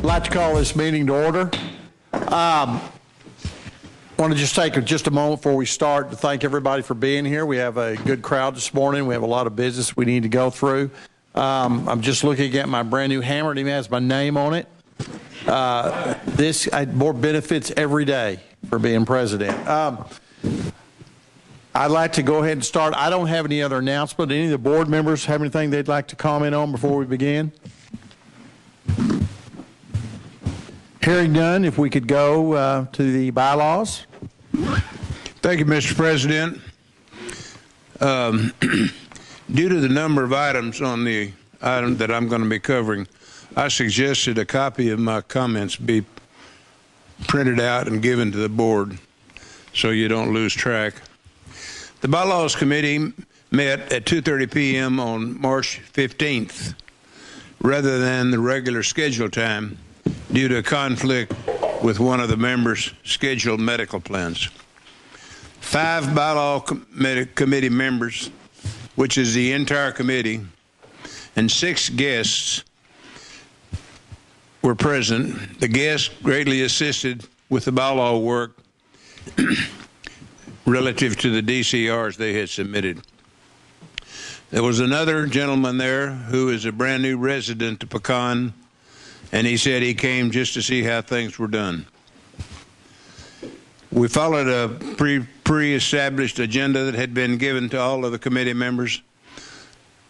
I'd like to call this meeting to order. I want to just take just a moment before we start to thank everybody for being here. We have a good crowd this morning. We have a lot of business we need to go through. I'm just looking at my brand new hammer. It even has my name on it. This more benefits every day for being president. I'd like to go ahead and start. I don't have any other announcement. Any of the board members have anything they'd like to comment on before we begin? Hearing none, if we could go to the bylaws. Thank you, Mr. President. Due to the number of items on the item that I'm going to be covering, I suggested a copy of my comments be printed out and given to the board so you don't lose track. The Bylaws Committee met at 2:30 p.m. on March 15th rather than the regular scheduled time due to a conflict with one of the members' scheduled medical plans. 5 Bylaw Committee members, which is the entire committee, and 6 guests were present. The guests greatly assisted with the bylaw work relative to the DCRs they had submitted. There was another gentleman there who is a brand new resident of Pecan, and he said he came just to see how things were done. We followed a pre-established agenda that had been given to all of the committee members.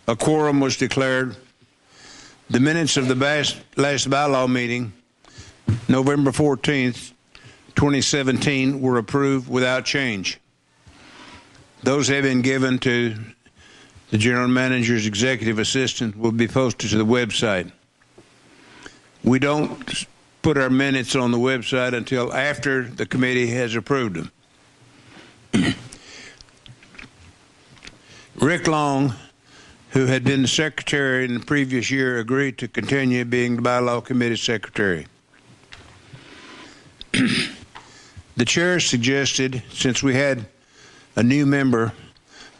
A quorum was declared. The minutes of the last bylaw meeting, November 14th, 2017, were approved without change. Those have been given to the general manager's executive assistant, will be posted to the website. We don't put our minutes on the website until after the committee has approved them. Rick Long, who had been the secretary in the previous year, agreed to continue being the bylaw committee secretary. The chair suggested, since we had a new member,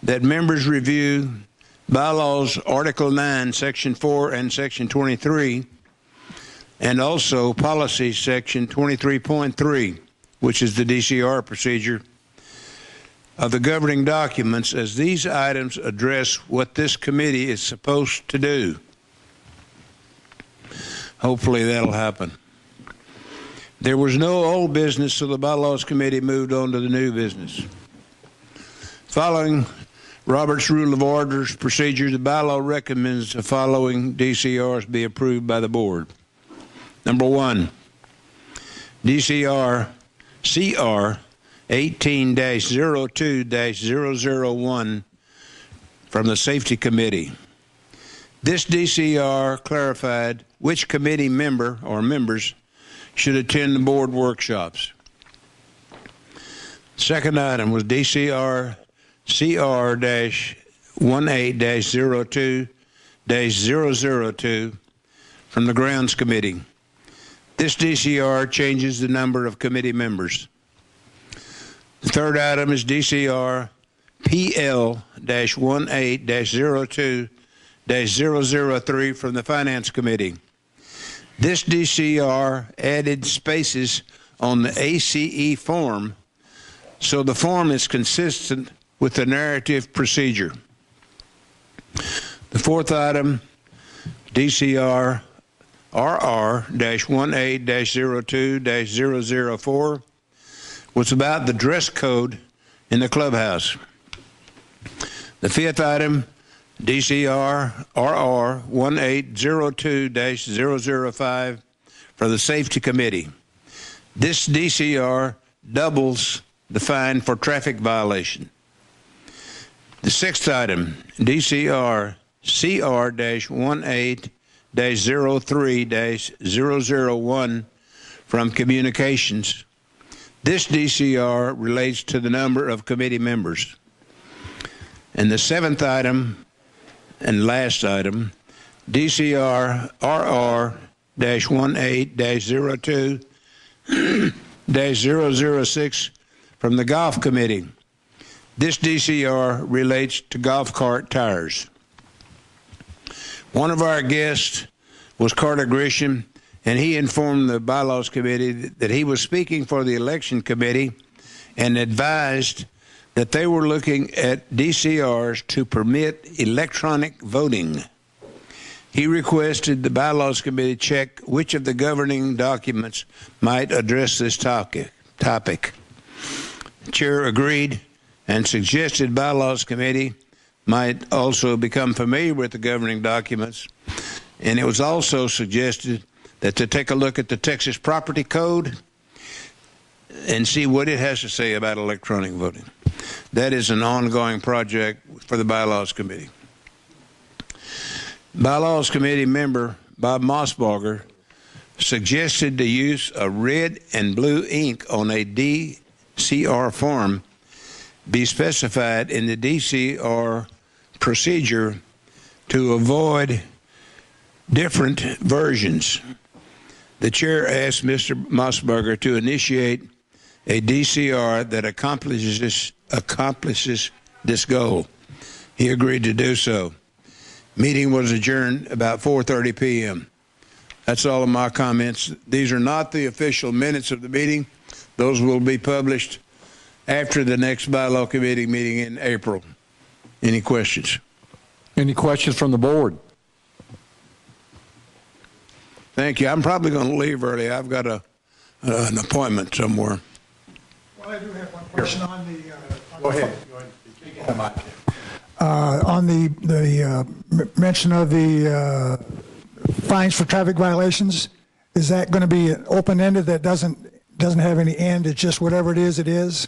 that members review bylaws Article 9, Section 4 and Section 23, and also policy Section 23.3, which is the DCR procedure of the governing documents, as these items address what this committee is supposed to do. Hopefully that'll happen. There was no old business, so the Bylaws Committee moved on to the new business. Following Robert's Rule of Order's procedure, the bylaw recommends the following DCRs be approved by the board. Number 1, DCR CR 18-02-001 from the Safety Committee. This DCR clarified which committee member or members should attend the board workshops. Second item was DCR CR-18-02-002 from the Grounds Committee. This DCR changes the number of committee members. The third item is DCR PL-18-02-003 from the Finance Committee. This DCR added spaces on the ACE form, so the form is consistent with the narrative procedure. The fourth item, DCR RR-18-02-004, was about the dress code in the clubhouse. The fifth item, DCR RR-1802-005 for the Safety Committee. This DCR doubles the fine for traffic violation. The sixth item, DCR CR-18-03-001 from Communications. This DCR relates to the number of committee members. And the seventh item and last item, DCR RR-18-02-006 from the Golf Committee. This DCR relates to golf cart tires. One of our guests was Carter Grisham, and he informed the Bylaws Committee that he was speaking for the Election Committee and advised that they were looking at DCRs to permit electronic voting. He requested the Bylaws Committee check which of the governing documents might address this topic. The chair agreed and suggested Bylaws Committee might also become familiar with the governing documents, and it was also suggested that to take a look at the Texas Property Code and see what it has to say about electronic voting. That is an ongoing project for the Bylaws Committee. Bylaws Committee member Bob Mossberger suggested the use of red and blue ink on a DCR form be specified in the DCR procedure to avoid different versions. The chair asked Mr. Mossberger to initiate a DCR that accomplishes this goal. He agreed to do so. Meeting was adjourned about 4:30 p.m. That's all of my comments. These are not the official minutes of the meeting. Those will be published after the next Bylaw Committee meeting in April. Any questions? Any questions from the board? Thank you. I'm probably going to leave early. I've got an appointment somewhere. Well, I do have one question on the. Go ahead. On the mention of the fines for traffic violations, is that going to be open-ended? That doesn't have any end. It's just whatever it is, it is.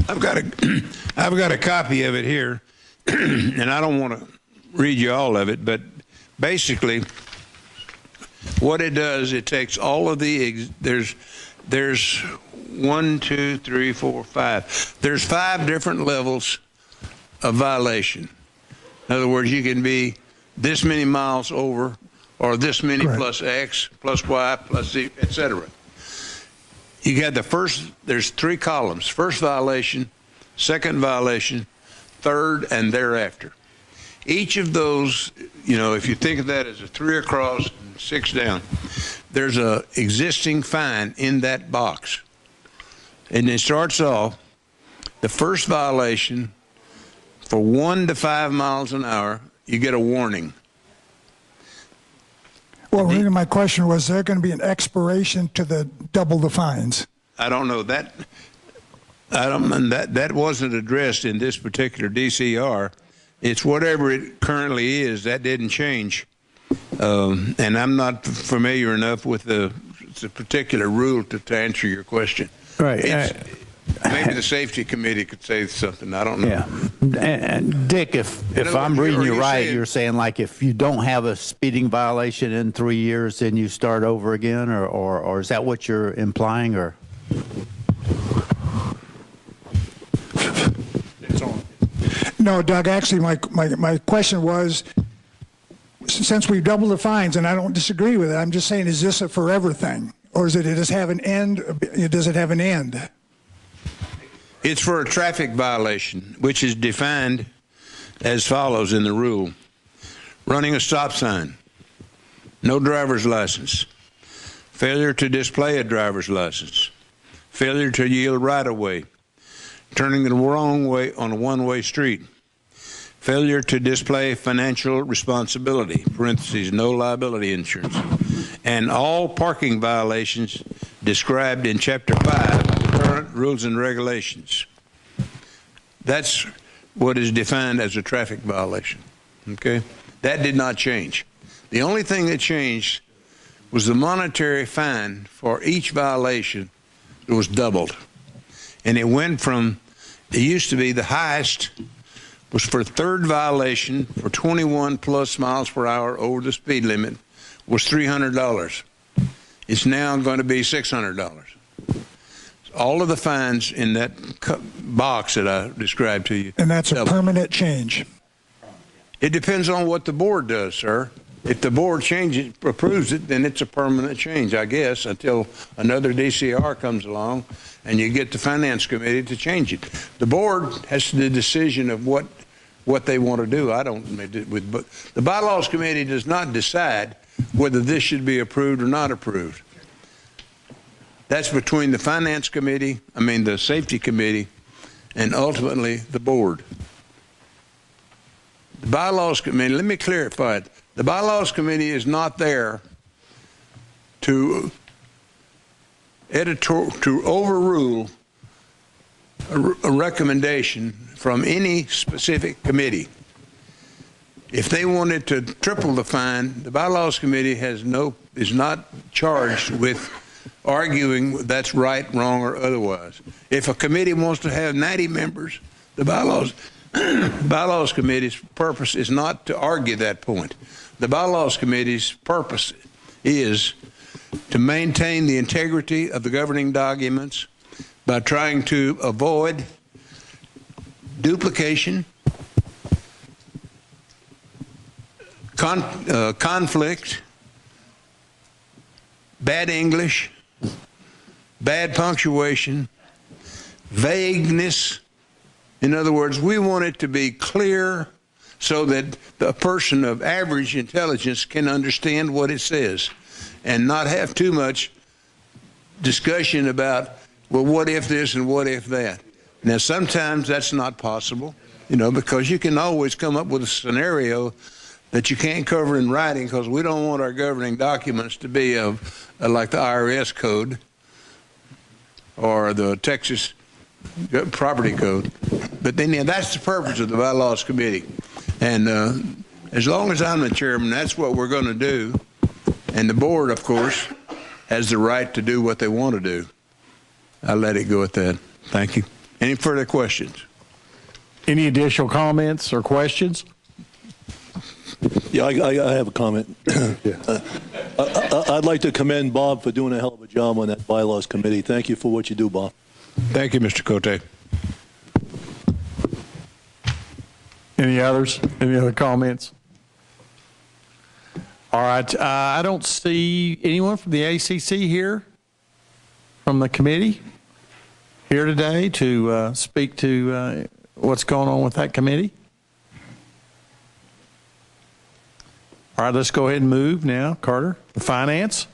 I've got a copy of it here, and I don't want to read you all of it, but basically what it does, it takes all of the there's 1, 2, 3, 4, 5. There's 5 different levels of violation. In other words, you can be this many miles over, or this many Correct. plus X plus Y plus Z, etc. You got the first, there's 3 columns: first violation, second violation, third, and thereafter. Each of those, you know, if you think of that as a 3 across and 6 down, there's a existing fine in that box. And it starts off, the first violation, for 1 to 5 miles an hour, you get a warning. Well, really, my question was, there going to be an expiration to the double the fines? I don't know that. That wasn't addressed in this particular DCR. It's whatever it currently is. That didn't change. And I'm not familiar enough with the particular rule to answer your question. Right. Maybe the safety committee could say something. I don't know. Yeah. And Dick, if I'm reading you right, you're saying like if you don't have a speeding violation in 3 years, then you start over again, or is that what you're implying, or? No, Doug, actually, my question was, since we've doubled the fines, and I don't disagree with it, I'm just saying, is this a forever thing? Or does it have an end? Does it have an end? It's for a traffic violation, which is defined as follows in the rule: running a stop sign, no driver's license, failure to display a driver's license, failure to yield right-of-way, turning the wrong way on a one-way street, failure to display financial responsibility, parentheses, no liability insurance, and all parking violations described in Chapter 5 of the current rules and regulations. That's what is defined as a traffic violation, okay? That did not change. The only thing that changed was the monetary fine for each violation. It was doubled. And it went from, it used to be the highest was for third violation for 21 plus miles per hour over the speed limit was $300. It's now going to be $600. All of the fines in that box that I described to you. And that's a permanent change. It depends on what the board does, sir. If the board approves it, then it's a permanent change, I guess, until another DCR comes along and you get the finance committee to change it. The board has the decision of what they want to do. I don't, but the bylaws committee does not decide whether this should be approved or not approved. That's between the finance committee, the safety committee, and ultimately the board. The bylaws committee, let me clarify it. The bylaws committee is not there to overrule a recommendation from any specific committee. If they wanted to triple the fine, the bylaws committee is not charged with arguing that's right, wrong, or otherwise. If a committee wants to have 90 members, the bylaws committee's purpose is not to argue that point. The bylaws committee's purpose is to maintain the integrity of the governing documents by trying to avoid duplication, conflict, bad English, bad punctuation, vagueness. In other words, we want it to be clear so that the person of average intelligence can understand what it says and not have too much discussion about, well, what if this and what if that? Now, sometimes that's not possible, because you can always come up with a scenario that you can't cover in writing because we don't want our governing documents to be like the IRS code or the Texas property code. But then that's the purpose of the bylaws committee. And as long as I'm the chairman, that's what we're going to do. And the board, of course, has the right to do what they want to do. I'll let it go at that. Thank you. Any further questions? Any additional comments or questions? Yeah, I have a comment. I'd like to commend Bob for doing a hell of a job on that bylaws committee. Thank you for what you do, Bob. Thank you, Mr. Cote. Any others? Any other comments? All right. I don't see anyone from the ACC here from the committee here today to speak to what's going on with that committee. All right, let's go ahead and move now. Carter, the finance.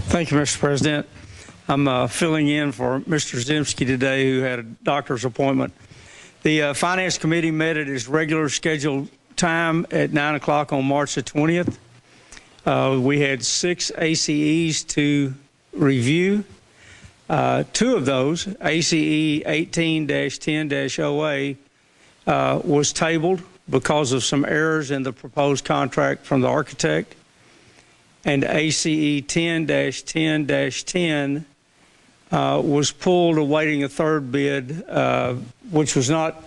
Thank you, Mr. President. I'm filling in for Mr. Zemsky today, who had a doctor's appointment. The Finance Committee met at its regular scheduled time at 9 o'clock on March the 20th. We had 6 ACEs to review. 2 of those, ACE 18-10-OA, was tabled because of some errors in the proposed contract from the architect. And ACE 10-10-10 was pulled awaiting a third bid, which was not,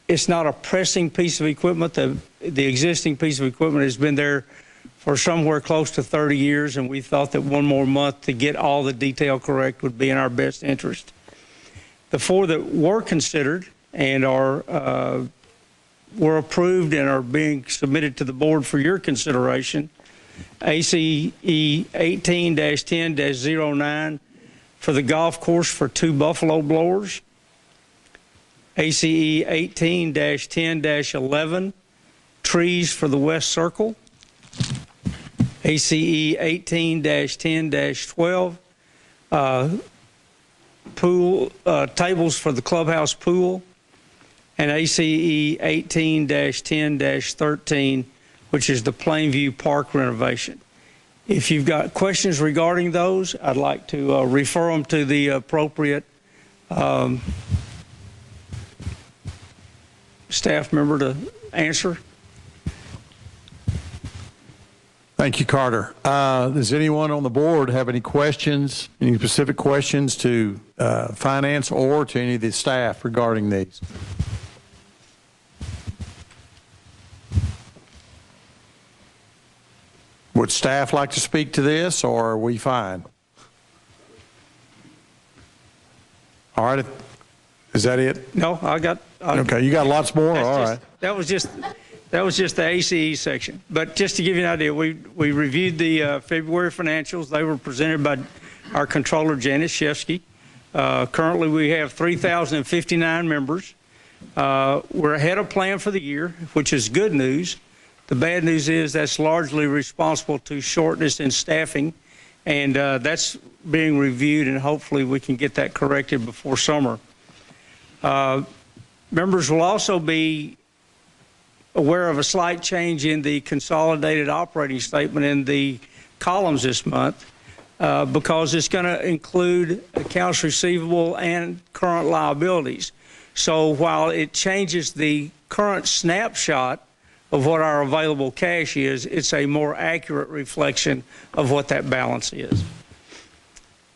it's not a pressing piece of equipment. The existing piece of equipment has been there for somewhere close to 30 years, and we thought that one more month to get all the detail correct would be in our best interest. The 4 that were considered and were approved and are being submitted to the board for your consideration: ACE 18-10-09 for the golf course for 2 buffalo blowers, ACE 18-10-11 trees for the West Circle, ACE 18-10-12 pool tables for the clubhouse pool, and ACE 18-10-13, which is the Plainview Park renovation. If you've got questions regarding those, I'd like to refer them to the appropriate staff member to answer. Thank you, Carter. Does anyone on the board have any questions, any specific questions to finance or to any of the staff regarding these? Would staff like to speak to this, or are we fine? All right. Is that it? No, Okay, you got lots more? All right. That was just the ACE section. But just to give you an idea, we reviewed the February financials. They were presented by our controller, Janice Shefsky. Currently, we have 3,059 members. We're ahead of plan for the year, which is good news. The bad news is that's largely responsible to shortness in staffing, and that's being reviewed, and hopefully we can get that corrected before summer. Members will also be aware of a slight change in the consolidated operating statement in the columns this month because it's going to include accounts receivable and current liabilities. So while it changes the current snapshot of what our available cash is, it's a more accurate reflection of what that balance is.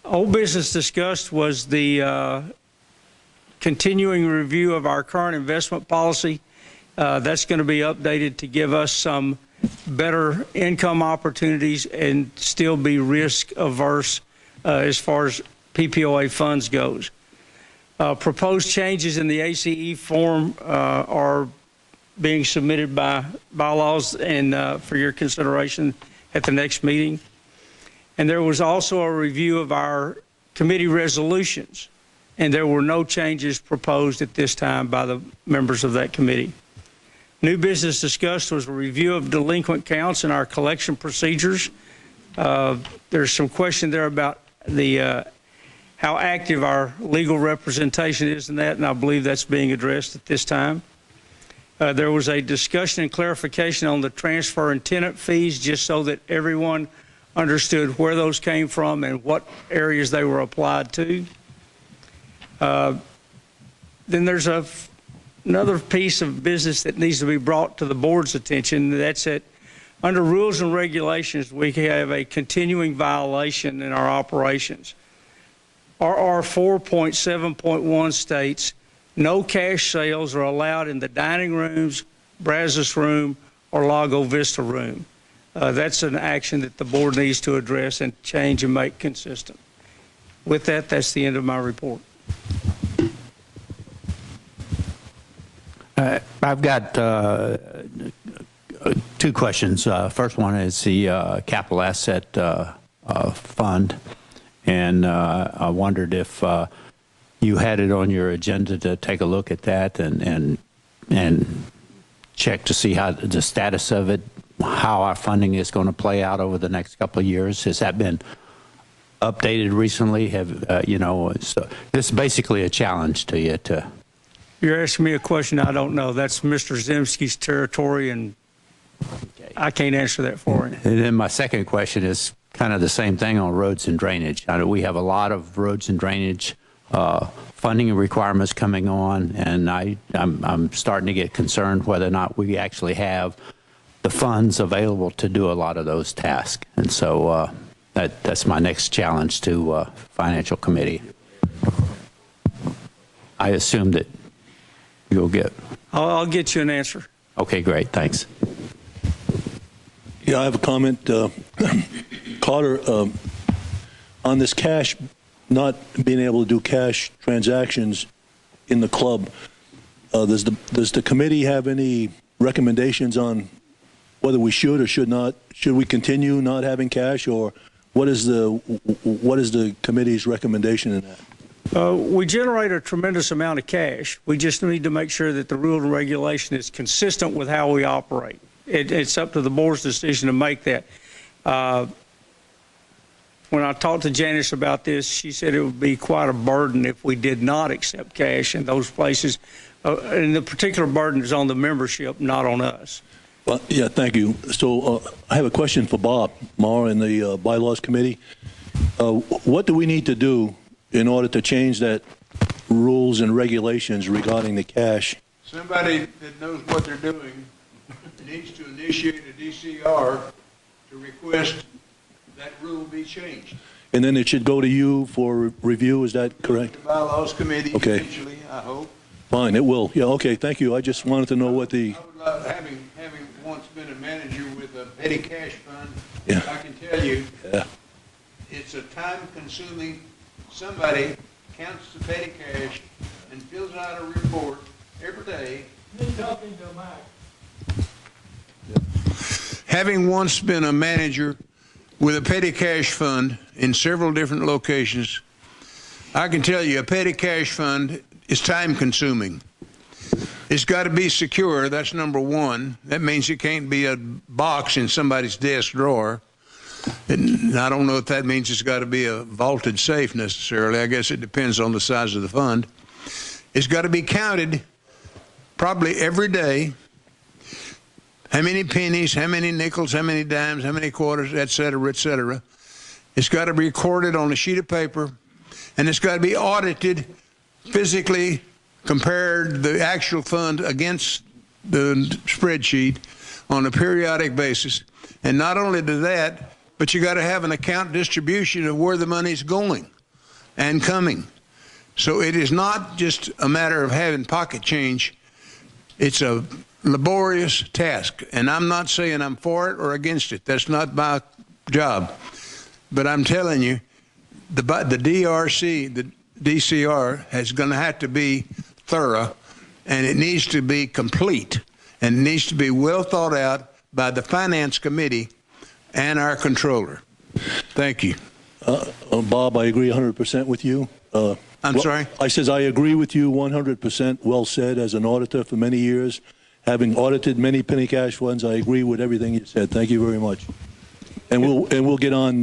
Old business discussed was the continuing review of our current investment policy. That's going to be updated to give us some better income opportunities and still be risk averse as far as PPOA funds goes. Proposed changes in the ACE form are being submitted by bylaws and for your consideration at the next meeting. And there was also a review of our committee resolutions, and there were no changes proposed at this time by the members of that committee. New business discussed was a review of delinquent counts and our collection procedures. There's some question there about the how active our legal representation is in that, and I believe that's being addressed at this time. There was a discussion and clarification on the transfer and tenant fees, just so that everyone understood where those came from and what areas they were applied to. Then there's another piece of business that needs to be brought to the board's attention. That's that under rules and regulations, we have a continuing violation in our operations. RR 4.7.1 states, no cash sales are allowed in the dining rooms, Brazos room, or Lago Vista room. That's an action that the board needs to address and change and make consistent. With that, that's the end of my report. I've got two questions. First one is the capital asset fund, and I wondered if you had it on your agenda to take a look at that and check to see how the status of it, how our funding is going to play out over the next couple of years. Has that been updated recently? Have so this is basically a challenge to you to. You're asking me a question I don't know. That's Mr. Zemsky's territory, and I can't answer that for him. And then my second question is kind of the same thing on roads and drainage. I know we have a lot of roads and drainage funding requirements coming on, and I'm starting to get concerned whether or not we actually have the funds available to do a lot of those tasks. And so that's my next challenge to Financial Committee. I assume that you'll get. I'll get you an answer. Okay, great. Thanks. Yeah, I have a comment. Carter, on this cash, not being able to do cash transactions in the club, does the committee have any recommendations on whether we should or should not? Should we continue not having cash, or what is the committee's recommendation in that? We generate a tremendous amount of cash. We just need to make sure that the rule and regulation is consistent with how we operate. It's up to the board's decision to make that. When I talked to Janice about this, she said it would be quite a burden if we did not accept cash in those places. And the particular burden is on the membership, not on us. Well, yeah, thank you. So I have a question for Bob Maher in the Bylaws Committee. What do we need to do in order to change that rules and regulations regarding the cash? Somebody that knows what they're doing needs to initiate a DCR to request that rule be changed. And then it should go to you for review, is that correct? The Bylaws Committee, okay. Eventually, I hope. Fine, it will. Yeah, okay, thank you. I just wanted to know what the... I would love, having once been a manager with a petty cash fund, Yeah. I can tell you, Yeah. it's a time-consuming. Somebody counts the petty cash and fills out a report every day. Having once been a manager with a petty cash fund in several different locations, I can tell you a petty cash fund is time consuming. It's got to be secure. That's number one. That means it can't be a box in somebody's desk drawer. And I don't know if that means it's got to be a vaulted safe necessarily. I guess it depends on the size of the fund. It's got to be counted probably every day. How many pennies, how many nickels, how many dimes, how many quarters, et cetera, et cetera. It's got to be recorded on a sheet of paper, and it's got to be audited, physically compared the actual fund against the spreadsheet on a periodic basis. And not only do that, but you got to have an account distribution of where the money's going and coming. So it is not just a matter of having pocket change. It's a laborious task, and I'm not saying I'm for it or against it. That's not my job. But I'm telling you, the DRC, the DCR, is going to have to be thorough, and it needs to be complete, and it needs to be well thought out by the Finance Committee and our controller. Thank you. Bob, I agree 100% with you. I'm sorry? I says I agree with you 100%. Well said. As an auditor for many years, having audited many penny cash funds, I agree with everything you said. Thank you very much. And we'll get on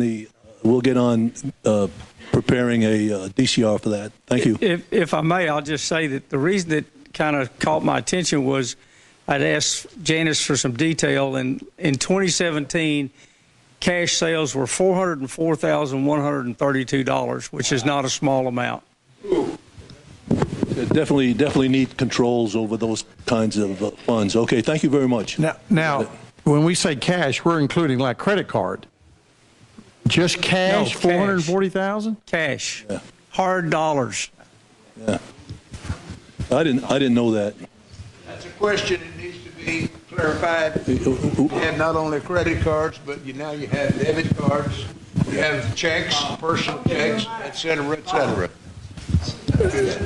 preparing a DCR for that. Thank you. If I may, I'll just say that the reason that kind of caught my attention was I'd asked Janice for some detail, and in 2017, cash sales were $404,132, which is not a small amount. Definitely need controls over those kinds of funds. Okay, thank you very much. Now, when we say cash, we're including like credit card. Just cash, No, cash. 440,000? Cash, Yeah. hard dollars. Yeah, I didn't know that. That's a question that needs to be clarified. You have not only credit cards, but now you have debit cards, you have checks, personal checks, et cetera, et cetera.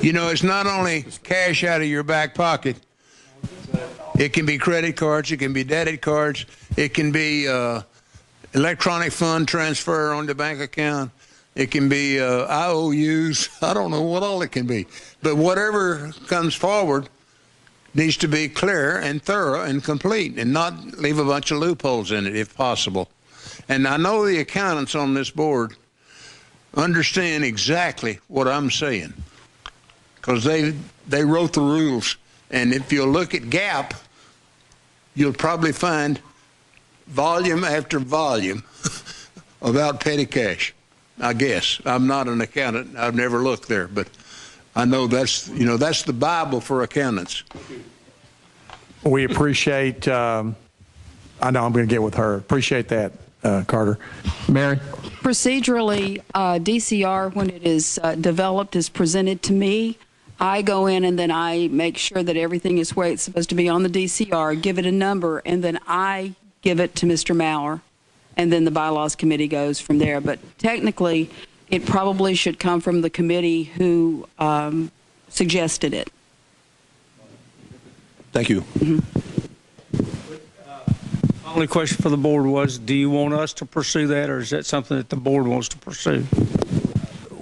You know, it's not only cash out of your back pocket. It can be credit cards, it can be debit cards, it can be electronic fund transfer on the bank account, it can be IOUs. I don't know what all it can be. But whatever comes forward needs to be clear and thorough and complete, and not leave a bunch of loopholes in it if possible. And I know the accountants on this board understand exactly what I'm saying, because they wrote the rules. And if you look at GAAP, you'll probably find volume after volume about petty cash. I guess I'm not an accountant. I've never looked there, but I know that's the Bible for accountants. We appreciate, I know I'm going to get with her. Appreciate that, Carter. Mary? Procedurally, DCR, when it is developed, is presented to me. I go in and then I make sure that everything is where it's supposed to be on the DCR, give it a number, and then I give it to Mr. Maurer, and then the Bylaws Committee goes from there. But technically, it probably should come from the committee who suggested it. Thank you. My only question for the board was, do you want us to pursue that, or is that something that the board wants to pursue?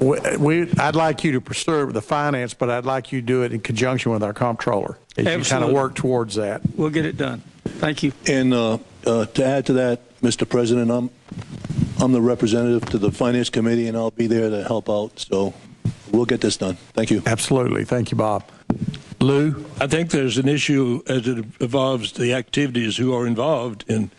I'd like you to pursue the finance, but I'd like you to do it in conjunction with our comptroller as you kind of Absolutely. work towards that. We'll get it done. Thank you. And to add to that, Mr. President, I'm the representative to the Finance Committee, and I'll be there to help out. So we'll get this done. Thank you. Absolutely. Thank you, Bob. Lou? I think there's an issue as it involves the activities who are involved in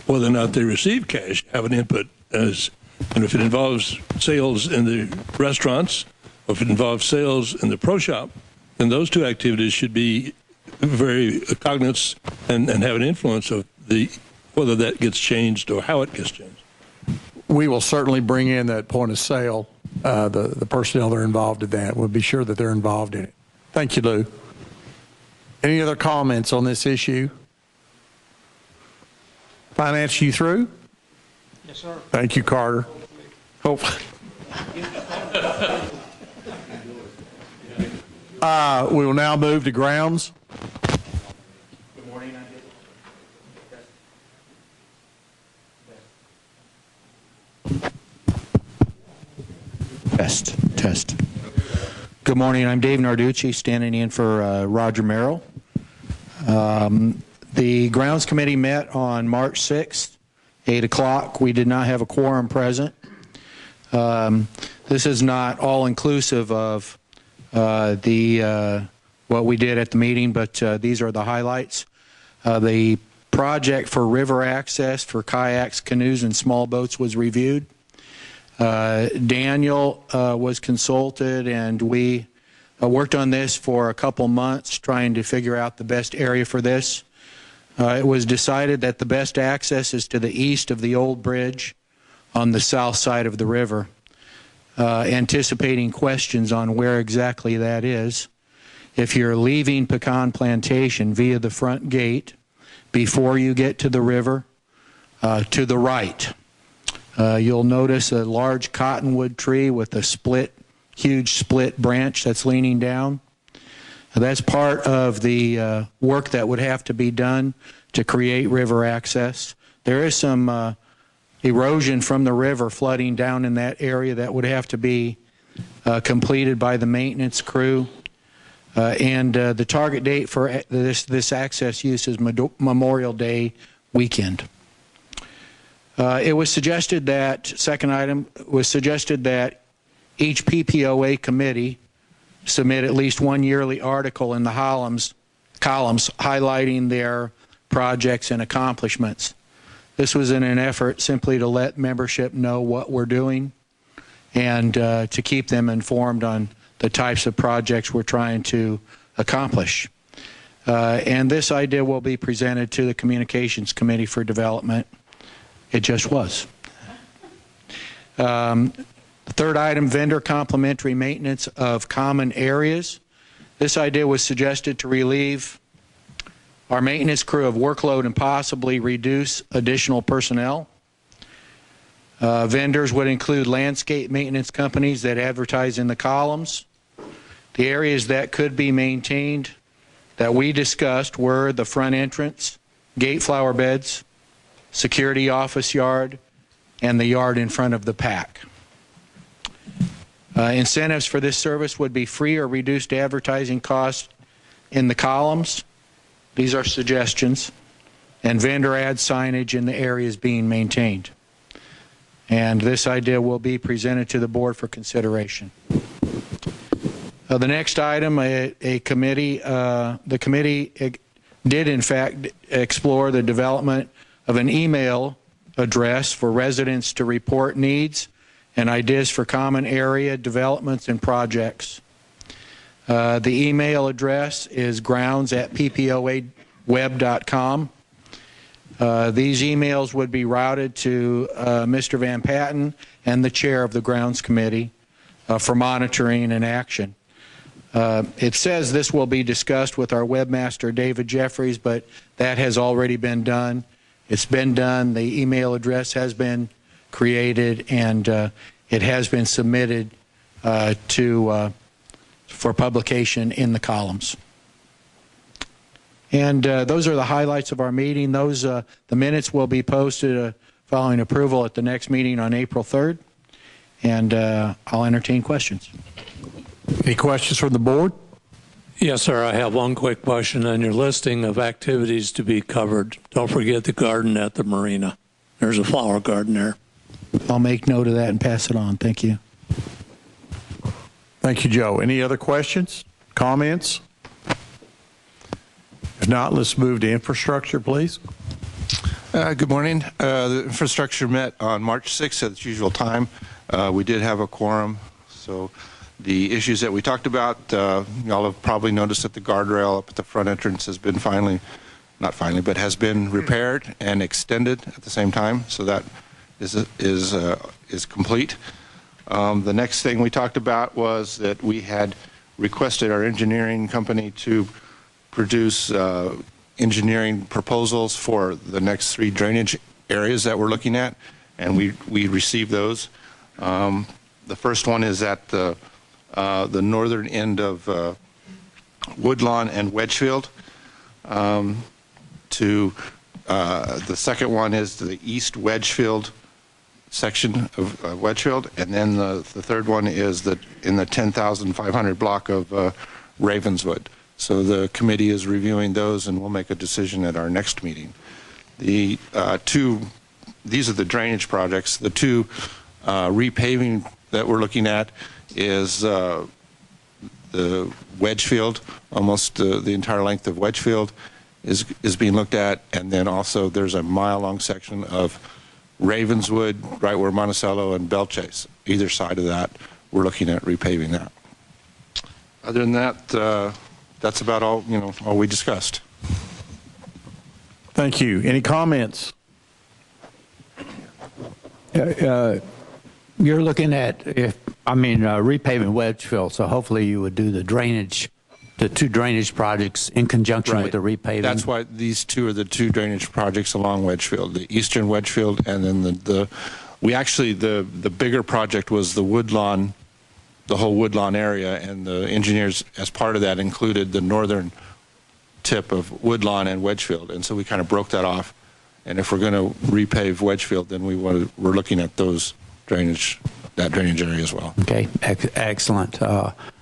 whether or not they receive cash, have an input as, and if it involves sales in the restaurants, or if it involves sales in the pro shop, then those two activities should be very cognizant and have an influence of whether that gets changed or how it gets changed. We will certainly bring in that point of sale, the personnel that are involved in that. We'll be sure that they're involved in it. Thank you, Lou. Any other comments on this issue? Finance, you through? Yes, sir. Thank you, Carter. We will now move to grounds. Good morning. Test. Good morning. I'm Dave Narducci, standing in for Roger Merrill. The grounds committee met on March 6th, 8 o'clock. We did not have a quorum present. This is not all inclusive of what we did at the meeting, but these are the highlights. The project for river access for kayaks, canoes, and small boats was reviewed. Daniel was consulted, and we worked on this for a couple months trying to figure out the best area for this. It was decided that the best access is to the east of the old bridge on the south side of the river. Anticipating questions on where exactly that is. If you're leaving Pecan Plantation via the front gate, before you get to the river, to the right, you'll notice a large cottonwood tree with a huge split branch that's leaning down. That's part of the work that would have to be done to create river access. There is some erosion from the river flooding down in that area that would have to be completed by the maintenance crew. And the target date for this access use is Memorial Day weekend. It was suggested that, second item, was suggested that each PPOA committee submit at least one yearly article in the columns highlighting their projects and accomplishments. This was in an effort simply to let membership know what we're doing and to keep them informed on the types of projects we're trying to accomplish. And this idea will be presented to the Communications Committee for Development. It just was. The third item, vendor complementary maintenance of common areas. This idea was suggested to relieve our maintenance crew of workload and possibly reduce additional personnel. Vendors would include landscape maintenance companies that advertise in the columns. The areas that could be maintained that we discussed were the front entrance, gate flower beds, security office yard, and the yard in front of the PAC. Incentives for this service would be free or reduced advertising costs in the columns. These are suggestions. And vendor ad signage in the areas being maintained. And this idea will be presented to the board for consideration. The next item, the committee did in fact explore the development of an email address for residents to report needs and ideas for common area developments and projects. The email address is grounds@ppoaweb.com. These emails would be routed to Mr. Van Patten and the chair of the Grounds Committee for monitoring and action. It says this will be discussed with our webmaster, David Jeffries, but that has already been done. It's been done. The email address has been created, and it has been submitted for publication in the columns. And those are the highlights of our meeting. The minutes will be posted following approval at the next meeting on April 3rd, and I'll entertain questions. Any questions from the board? Yes, sir. I have one quick question on your listing of activities to be covered. Don't forget the garden at the marina. There's a flower garden there. I'll make note of that and pass it on. Thank you. Thank you, Joe. Any other questions, comments? If not, let's move to infrastructure, please. Good morning. The infrastructure met on March 6th at its usual time. We did have a quorum, so the issues that we talked about, y'all have probably noticed that the guardrail up at the front entrance has been but has been repaired and extended at the same time, so that is complete. The next thing we talked about was that we had requested our engineering company to produce engineering proposals for the next 3 drainage areas that we're looking at, and we received those. The first one is at the northern end of Woodlawn and Wedgefield. The second one is the East Wedgefield section of Wedgefield, and then the third one is in the 10,500 block of Ravenswood. So the committee is reviewing those, and we'll make a decision at our next meeting. These are the drainage projects. The two repaving that we're looking at is the Wedgefield, almost the entire length of Wedgefield is being looked at, and then also there's a mile-long section of Ravenswood, right where Monticello and Belchase, either side of that, we're looking at repaving that. Other than that, that's about all we discussed. Thank you. Any comments? You're looking at repaving Wedgefield, so hopefully you would do the two drainage projects in conjunction with the repaving. That's why these two are the two drainage projects along Wedgefield, the eastern Wedgefield, and then the bigger project was the Woodlawn, the whole Woodlawn area, and the engineers, as part of that, included the northern tip of Woodlawn and Wedgefield, and so we kind of broke that off. And if we're going to repave Wedgefield, then we're looking at that drainage area as well. Okay, excellent.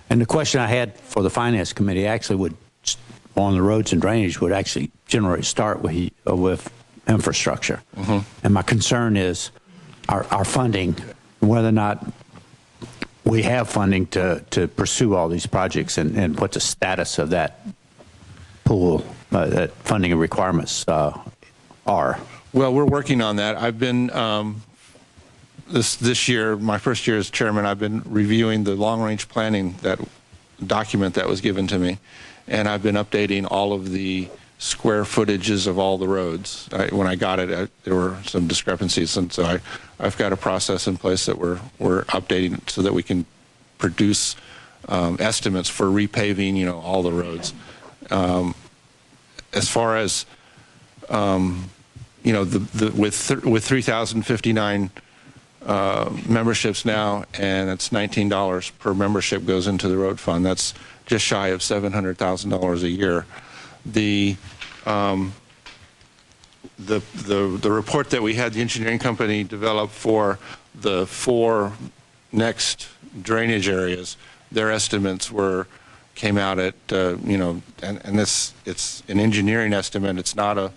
And the question I had for the Finance Committee actually on the roads and drainage would actually generally start with infrastructure. Mm-hmm. And my concern is our funding, whether or not we have funding to pursue all these projects, and what the status of that pool, that funding and requirements are. Well, we're working on that. I've been this year, my first year as chairman, I've been reviewing the long-range planning document that was given to me, and I've been updating all of the square footages of all the roads. When I got it, there were some discrepancies, and so I've got a process in place that we're updating so that we can produce estimates for repaving, all the roads. As far as with 3,059 memberships now, and it's $19 per membership goes into the road fund. That's just shy of $700,000 a year. The report that we had the engineering company develop for the 4 next drainage areas, their estimates came out at and it's an engineering estimate. It's not a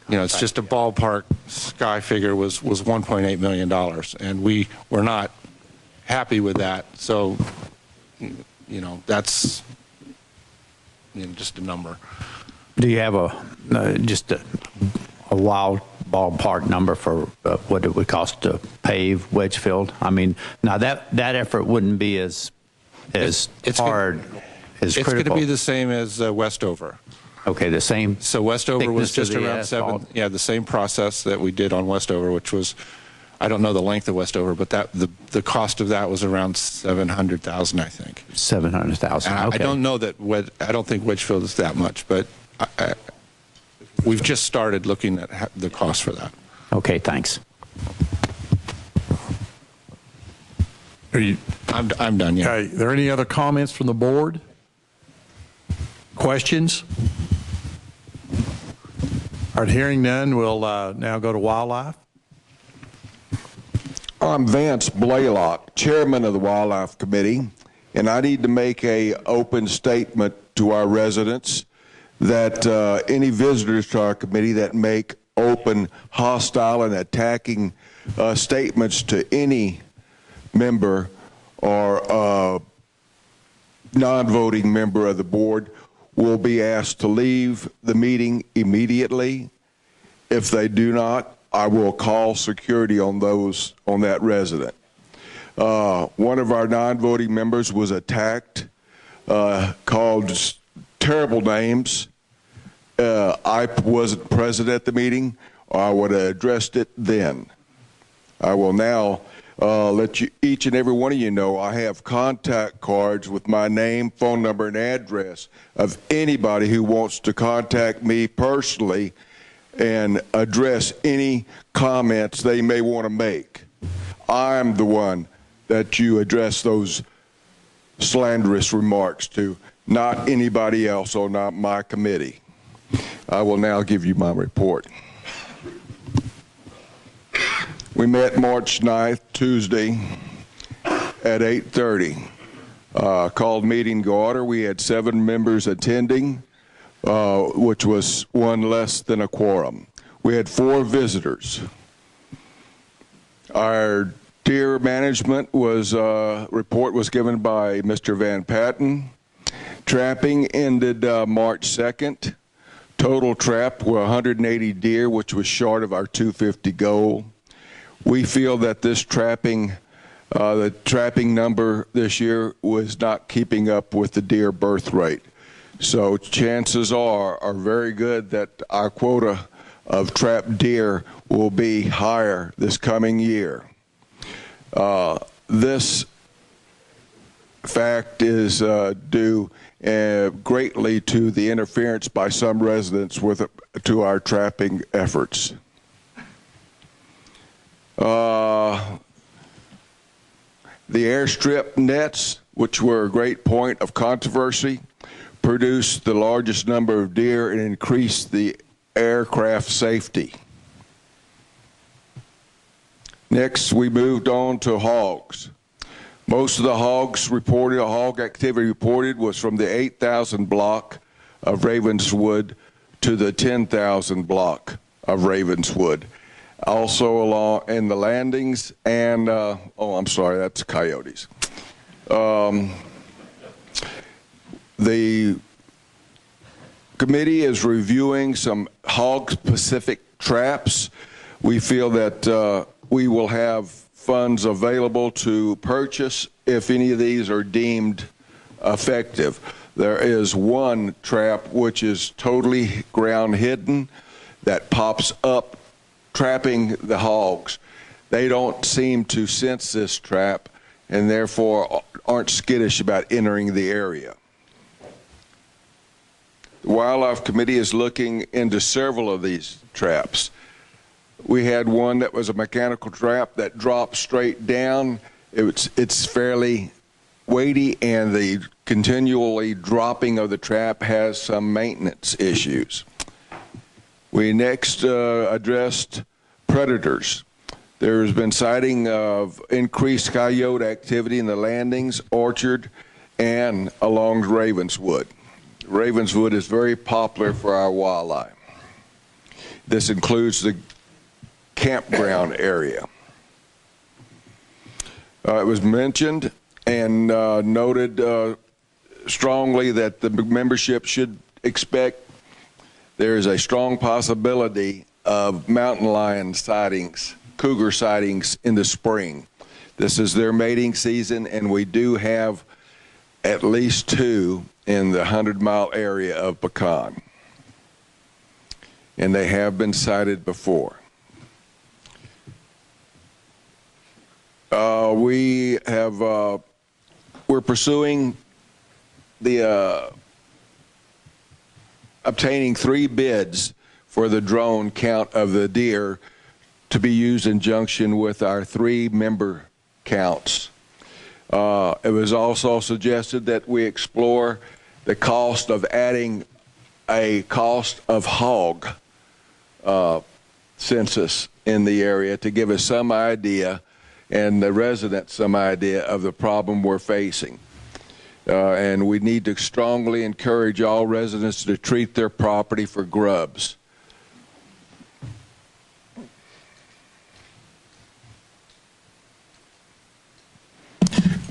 it's just a ballpark sky figure was $1.8 million, and we were not happy with that. So, that's just a number. Do you have just a wild ballpark number for what it would cost to pave Wedgefield? I mean, now that effort wouldn't be as hard as critical. It's going to be the same as Westover. Okay, the same. So Westover was just around asphalt. 7. Yeah, the same process that we did on Westover, which was, I don't know the length of Westover, but the cost of that was around $700,000, I think. $700,000. Okay. I don't know that. I don't think Wedgefield is that much, but we've just started looking at the cost for that. Okay, thanks. I'm done. Yeah. Okay. Are there any other comments from the board? Questions? All right, hearing none, we'll now go to Wildlife. I'm Vance Blaylock, Chairman of the Wildlife Committee, and I need to make an open statement to our residents that any visitors to our committee that make open, hostile, and attacking statements to any member or non-voting member of the board will be asked to leave the meeting immediately. If they do not, I will call security on that resident. One of our non-voting members was attacked, called terrible names. I wasn't present at the meeting, or I would have addressed it then. I will now let each and every one of you know I have contact cards with my name, phone number, and address of anybody who wants to contact me personally and address any comments they may want to make. I'm the one that you address those slanderous remarks to. not anybody else or not my committee. I will now give you my report. We met March 9th, Tuesday, at 8:30. Called meeting to order. We had 7 members attending, which was 1 less than a quorum. We had 4 visitors. Our deer management report was given by Mr. Van Patten. Trapping ended March 2nd. Total trap were 180 deer, which was short of our 250 goal. We feel that this the trapping number this year was not keeping up with the deer birth rate. So chances are very good that our quota of trapped deer will be higher this coming year. This fact is due greatly to the interference by some residents to our trapping efforts. The airstrip nets, which were a great point of controversy, produced the largest number of deer and increased the aircraft safety. Next, we moved on to hogs. Most of the hog activity reported was from the 8,000 block of Ravenswood to the 10,000 block of Ravenswood. Also along in the landings and, I'm sorry, that's coyotes. The committee is reviewing some hog-specific traps. We feel that we will have funds available to purchase if any of these are deemed effective. There is one trap which is totally ground hidden that pops up trapping the hogs. They don't seem to sense this trap and therefore aren't skittish about entering the area. The Wildlife Committee is looking into several of these traps. We had one that was a mechanical trap that dropped straight down. It's fairly weighty, and the continually dropping of the trap has some maintenance issues. We next addressed predators. There has been sighting of increased coyote activity in the landings, orchard, and along Ravenswood. Ravenswood is very popular for our wildlife. This includes the campground area. It was mentioned and noted strongly that the membership should expect there is a strong possibility of mountain lion sightings, cougar sightings in the spring. This is their mating season, and we do have at least 2 in the 100-mile area of Pecan. And they have been sighted before. We're pursuing the obtaining 3 bids for the drone count of the deer to be used in junction with our 3 member counts. It was also suggested that we explore the cost of adding a cost of hog census in the area to give us some idea and the residents some idea of the problem we're facing. And we need to strongly encourage all residents to treat their property for grubs.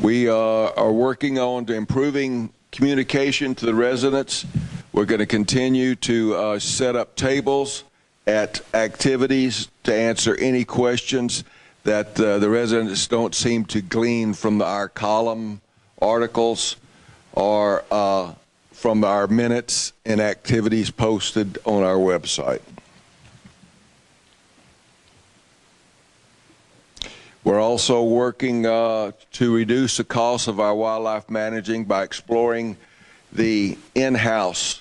We are working on improving communication to the residents. We're going to continue to set up tables at activities to answer any questions that the residents don't seem to glean from our column articles or from our minutes and activities posted on our website. We're also working to reduce the cost of our wildlife managing by exploring the in-house,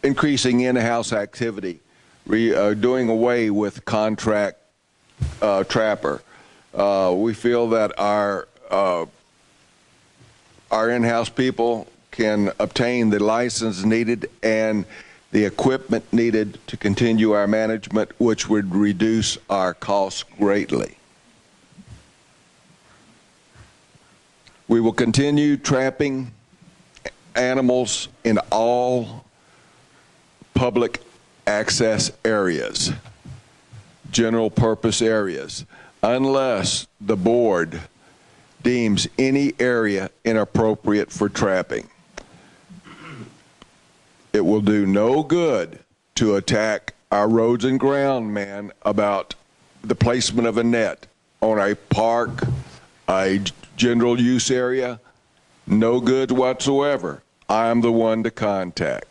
increasing in-house activity, doing away with contract trapper. We feel that our our in-house people can obtain the license needed and the equipment needed to continue our management, which would reduce our costs greatly. We will continue trapping animals in all public access areas, general purpose areas, unless the board deems any area inappropriate for trapping. It will do no good to attack our roads and ground man about the placement of a net on a park, a general use area. No good whatsoever. I am the one to contact.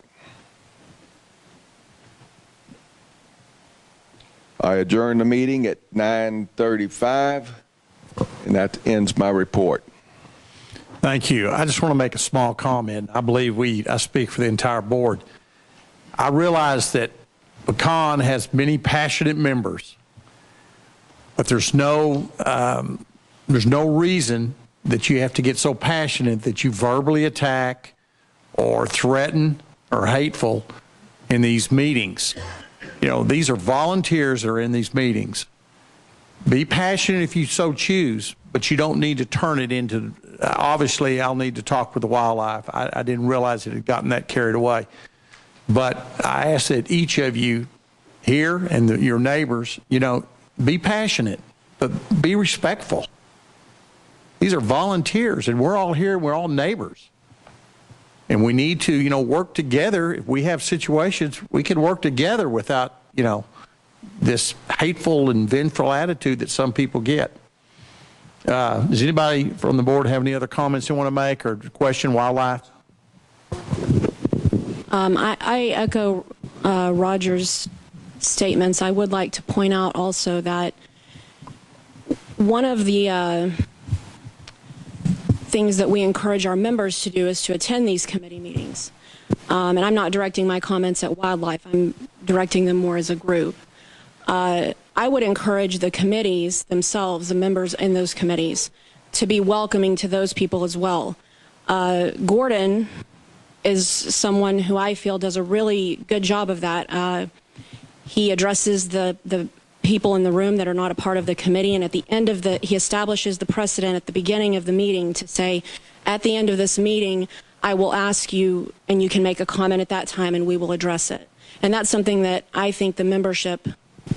I adjourn the meeting at 9:35, and that ends my report. Thank you. I just want to make a small comment. I believe I speak for the entire board. I realize that Pecan has many passionate members, but there's no reason that you have to get so passionate that you verbally attack or threaten or hateful in these meetings. You know, these are volunteers that are in these meetings. Be passionate if you so choose, but you don't need to turn it into, obviously I'll need to talk with the wildlife. I didn't realize it had gotten that carried away. But I ask that each of you here and your neighbors, you know, be passionate, but be respectful. These are volunteers, and we're all here, we're all neighbors. And we need to, you know, work together. If we have situations, we can work together without, you know, this hateful and vengeful attitude that some people get. Does anybody from the board have any other comments they want to make or question wildlife? I echo Roger's statements. I would like to point out also that one of the things that we encourage our members to do is to attend these committee meetings. And I'm not directing my comments at wildlife. I'm directing them more as a group. I would encourage the committees themselves, the members in those committees, to be welcoming to those people as well. Gordon is someone who I feel does a really good job of that. He addresses the people in the room that are not a part of the committee, and at the end of he establishes the precedent at the beginning of the meeting to say, at the end of this meeting, I will ask you, and you can make a comment at that time, and we will address it. And that's something that I think the membership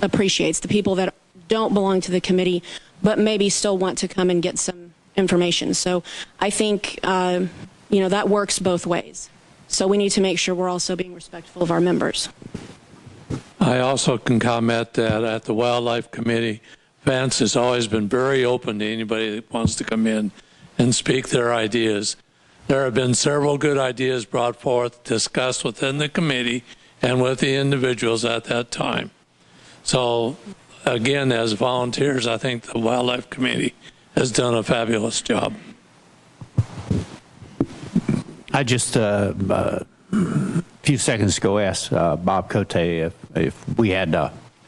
appreciates, the people that don't belong to the committee, but maybe still want to come and get some information. So I think, you know, that works both ways. So we need to make sure we're also being respectful of our members. I also can comment that at the Wildlife Committee, Vance has always been very open to anybody that wants to come in and speak their ideas. There have been several good ideas brought forth, discussed within the committee and with the individuals at that time. So again, as volunteers, I think the Wildlife Committee has done a fabulous job. I just a few seconds ago asked Bob Cote if we had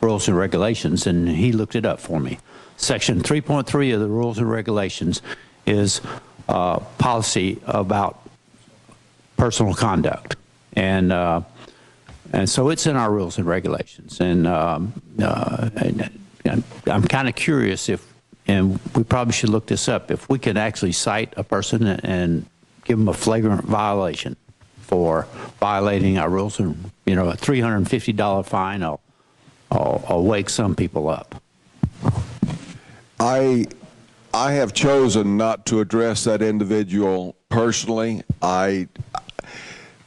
rules and regulations, and he looked it up for me. Section 3.3 of the rules and regulations is policy about personal conduct, and so it's in our rules and regulations. And I'm kind of curious if, and we probably should look this up, if we could actually cite a person and give them a flagrant violation for violating our rules, and you know, a $350 fine will wake some people up. I have chosen not to address that individual personally.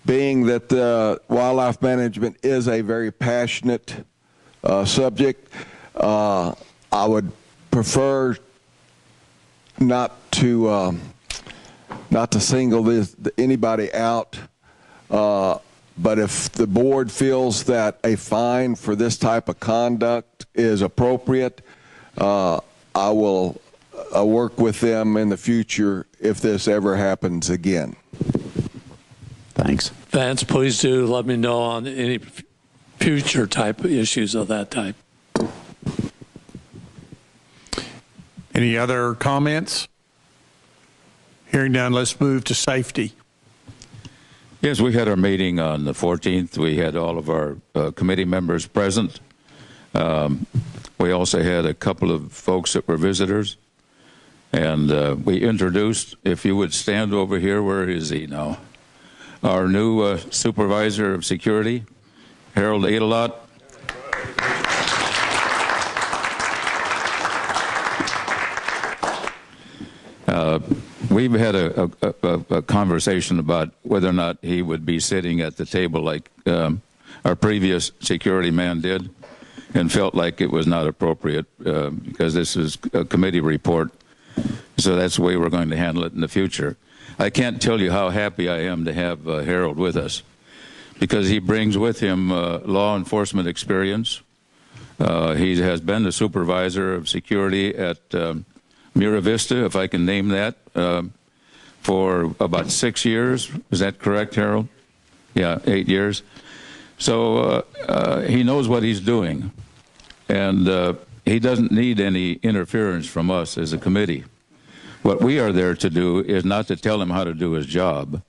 Being that wildlife management is a very passionate subject, I would prefer not to single anybody out. But if the board feels that a fine for this type of conduct is appropriate, I will work with them in the future if this ever happens again. Thanks. Vance, please do let me know on any future type of issues of that type. Any other comments? Hearing none, let's move to safety. Yes, we had our meeting on the 14th. We had all of our committee members present. We also had a couple of folks that were visitors. And we introduced, if you would stand over here, where is he now? Our new supervisor of security, Harold Adelot. We've had a conversation about whether or not he would be sitting at the table like our previous security man did, and felt like it was not appropriate because this is a committee report. So that's the way we're going to handle it in the future. I can't tell you how happy I am to have Harold with us, because he brings with him law enforcement experience. He has been the supervisor of security at Mira Vista, if I can name that, for about 6 years. Is that correct, Harold? Yeah, 8 years. So he knows what he's doing, and he doesn't need any interference from us as a committee. What we are there to do is not to tell him how to do his job,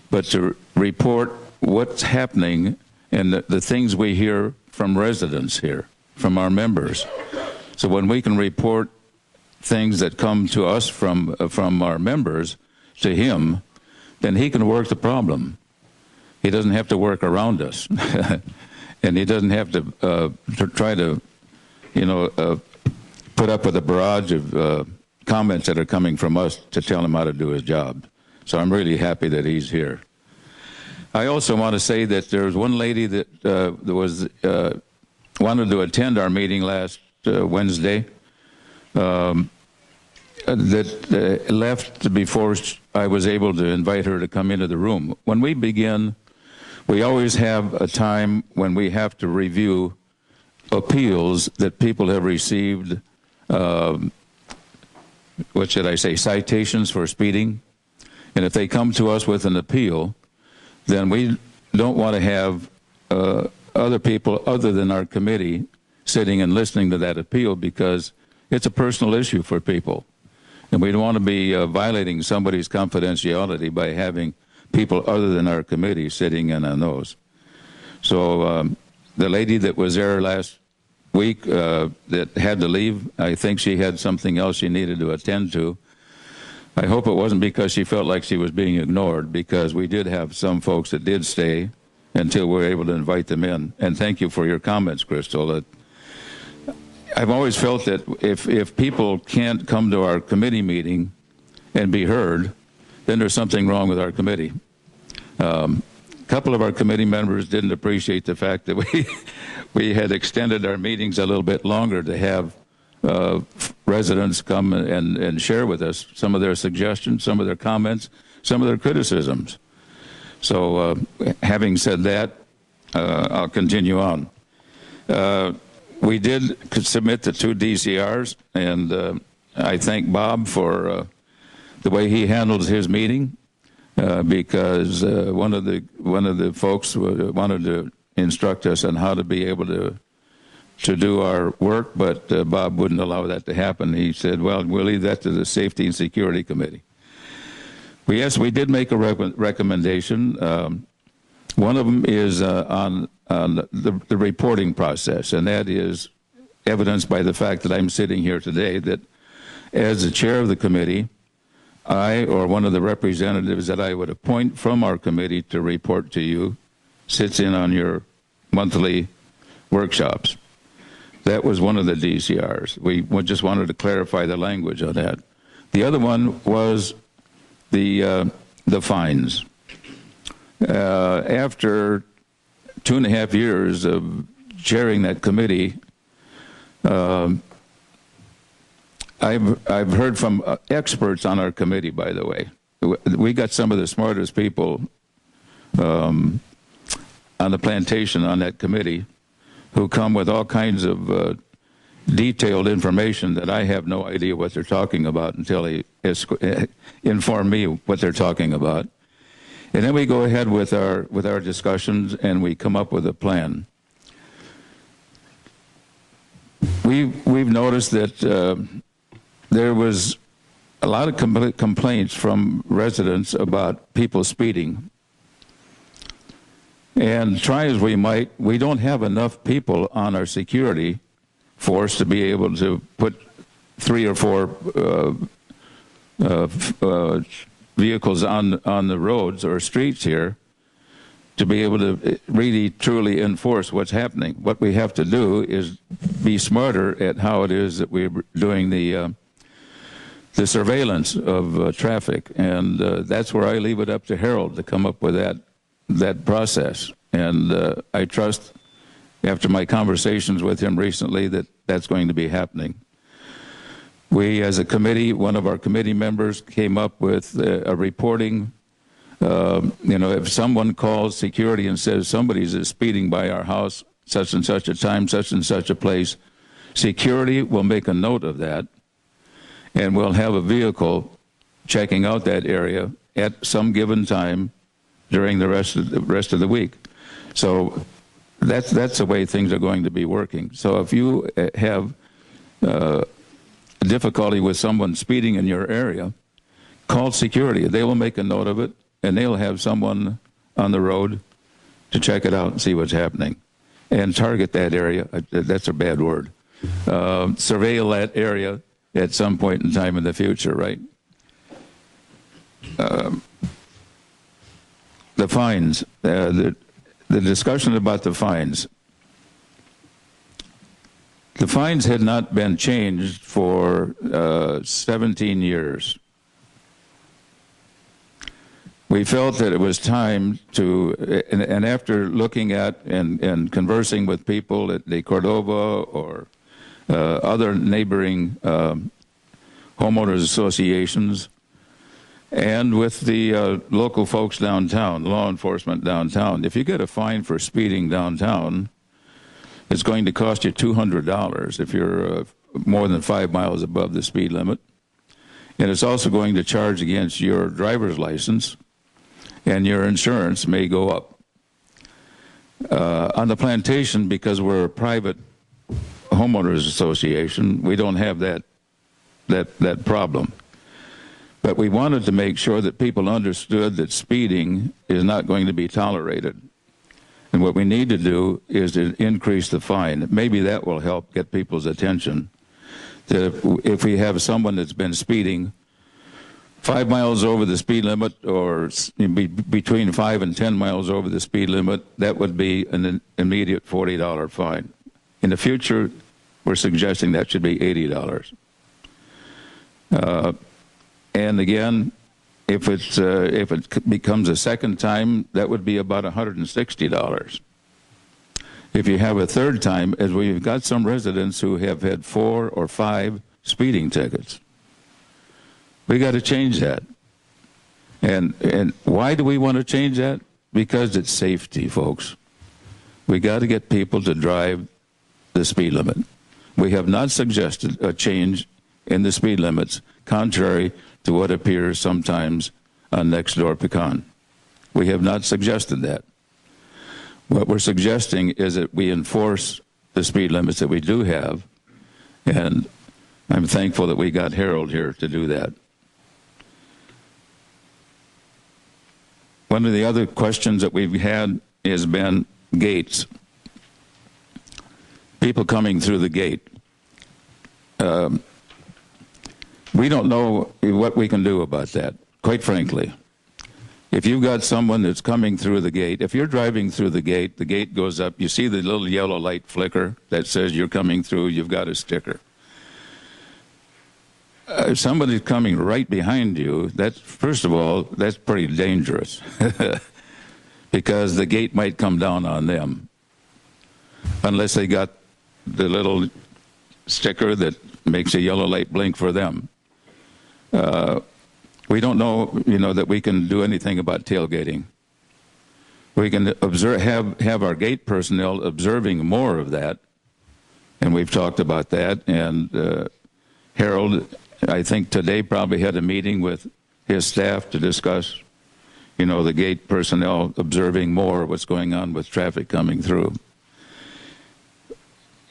but to report what's happening and the things we hear from residents here, from our members. So when we can report things that come to us from our members to him, then he can work the problem. He doesn't have to work around us, and he doesn't have to try to, put up with a barrage of comments that are coming from us to tell him how to do his job. So I'm really happy that he's here. I also want to say that there was one lady that wanted to attend our meeting last Wednesday that left before I was able to invite her to come into the room. When we begin, we always have a time when we have to review appeals that people have received, citations for speeding. And if they come to us with an appeal, then we don't want to have other people other than our committee sitting and listening to that appeal, because it's a personal issue for people. And we don't want to be violating somebody's confidentiality by having people other than our committee sitting in on those. So the lady that was there last week that had to leave, I think she had something else she needed to attend to. I hope it wasn't because she felt like she was being ignored, because we did have some folks that did stay until we were able to invite them in. And thank you for your comments, Crystal. I've always felt that if people can't come to our committee meeting and be heard, then there's something wrong with our committee. A couple of our committee members didn't appreciate the fact that we had extended our meetings a little bit longer to have residents come and share with us some of their suggestions, some of their comments, some of their criticisms. So having said that, I'll continue on. We did submit the 2 DCRs, and I thank Bob for the way he handled his meeting, because one of the folks wanted to instruct us on how to be able to do our work, but Bob wouldn't allow that to happen. He said, well, we'll leave that to the Safety and Security Committee. Yes, we did make a recommendation. One of them is on the reporting process, and that is evidenced by the fact that I'm sitting here today, that as the chair of the committee, I or one of the representatives that I would appoint from our committee to report to you sits in on your monthly workshops. That was one of the DCRs. We just wanted to clarify the language on that. The other one was the fines. After 2.5 years of chairing that committee, I've heard from experts on our committee, by the way. We got some of the smartest people on the plantation on that committee who come with all kinds of detailed information that I have no idea what they're talking about until they inform me what they're talking about. And then we go ahead with our discussions, and we come up with a plan. We've noticed that there was a lot of complaints from residents about people speeding. And try as we might, we don't have enough people on our security force to be able to put 3 or 4 vehicles on the roads or streets here to be able to really truly enforce what's happening. What we have to do is be smarter at how it is that we're doing the surveillance of traffic, and that's where I leave it up to Harold to come up with that process. And I trust, after my conversations with him recently, that that's going to be happening. We, as a committee, one of our committee members came up with a reporting. If someone calls security and says somebody's speeding by our house, such and such a time, such and such a place, security will make a note of that, and we'll have a vehicle checking out that area at some given time during the rest of the week. So that's the way things are going to be working. So if you have difficulty with someone speeding in your area, call security. They will make a note of it, and they'll have someone on the road to check it out and see what's happening. And target that area. That's a bad word. Surveil that area at some point in time in the future, right? The fines, the discussion about the fines. The fines had not been changed for 17 years. We felt that it was time to, and after looking at and conversing with people at the Cordova or other neighboring homeowners associations, and with the local folks downtown, law enforcement downtown, if you get a fine for speeding downtown, it's going to cost you $200 if you're more than 5 miles above the speed limit. And it's also going to charge against your driver's license, and your insurance may go up. On the plantation, because we're a private homeowners association, we don't have that problem. But we wanted to make sure that people understood that speeding is not going to be tolerated. And what we need to do is to increase the fine. Maybe that will help get people's attention. That if we have someone that's been speeding 5 miles over the speed limit, or between 5 and 10 miles over the speed limit, that would be an immediate $40 fine. In the future, we're suggesting that should be $80. And again, if it becomes a second time, that would be about $160. If you have a third time, as we've got some residents who have had 4 or 5 speeding tickets, we got to change that. And why do we want to change that? Because it's safety, folks. We got to get people to drive the speed limit. We have not suggested a change in the speed limits, contrary to what appears sometimes on Nextdoor Pecan. We have not suggested that. What we're suggesting is that we enforce the speed limits that we do have, and I'm thankful that we got Harold here to do that. One of the other questions that we've had has been gates. People coming through the gate. We don't know what we can do about that, quite frankly. If you've got someone that's coming through the gate, if you're driving through the gate goes up, you see the little yellow light flicker that says you're coming through, you've got a sticker. If somebody's coming right behind you, that's, first of all, that's pretty dangerous because the gate might come down on them unless they got the little sticker that makes a yellow light blink for them. We don't know, that we can do anything about tailgating. We can observe, have our gate personnel observing more of that, and we've talked about that. And Harold, I think today probably had a meeting with his staff to discuss, the gate personnel observing more what's going on with traffic coming through.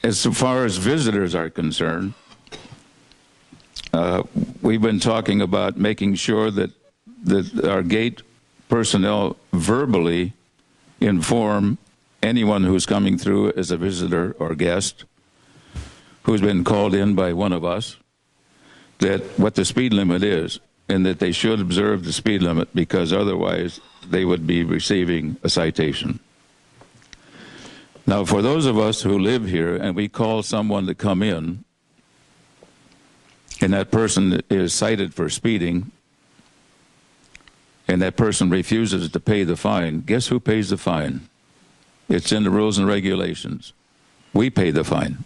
As far as visitors are concerned, we've been talking about making sure that our gate personnel verbally inform anyone who's coming through as a visitor or guest who's been called in by one of us that what the speed limit is and that they should observe the speed limit because otherwise they would be receiving a citation. Now, for those of us who live here and we call someone to come in and that person is cited for speeding and that person refuses to pay the fine, guess who pays the fine? It's in the rules and regulations. We pay the fine.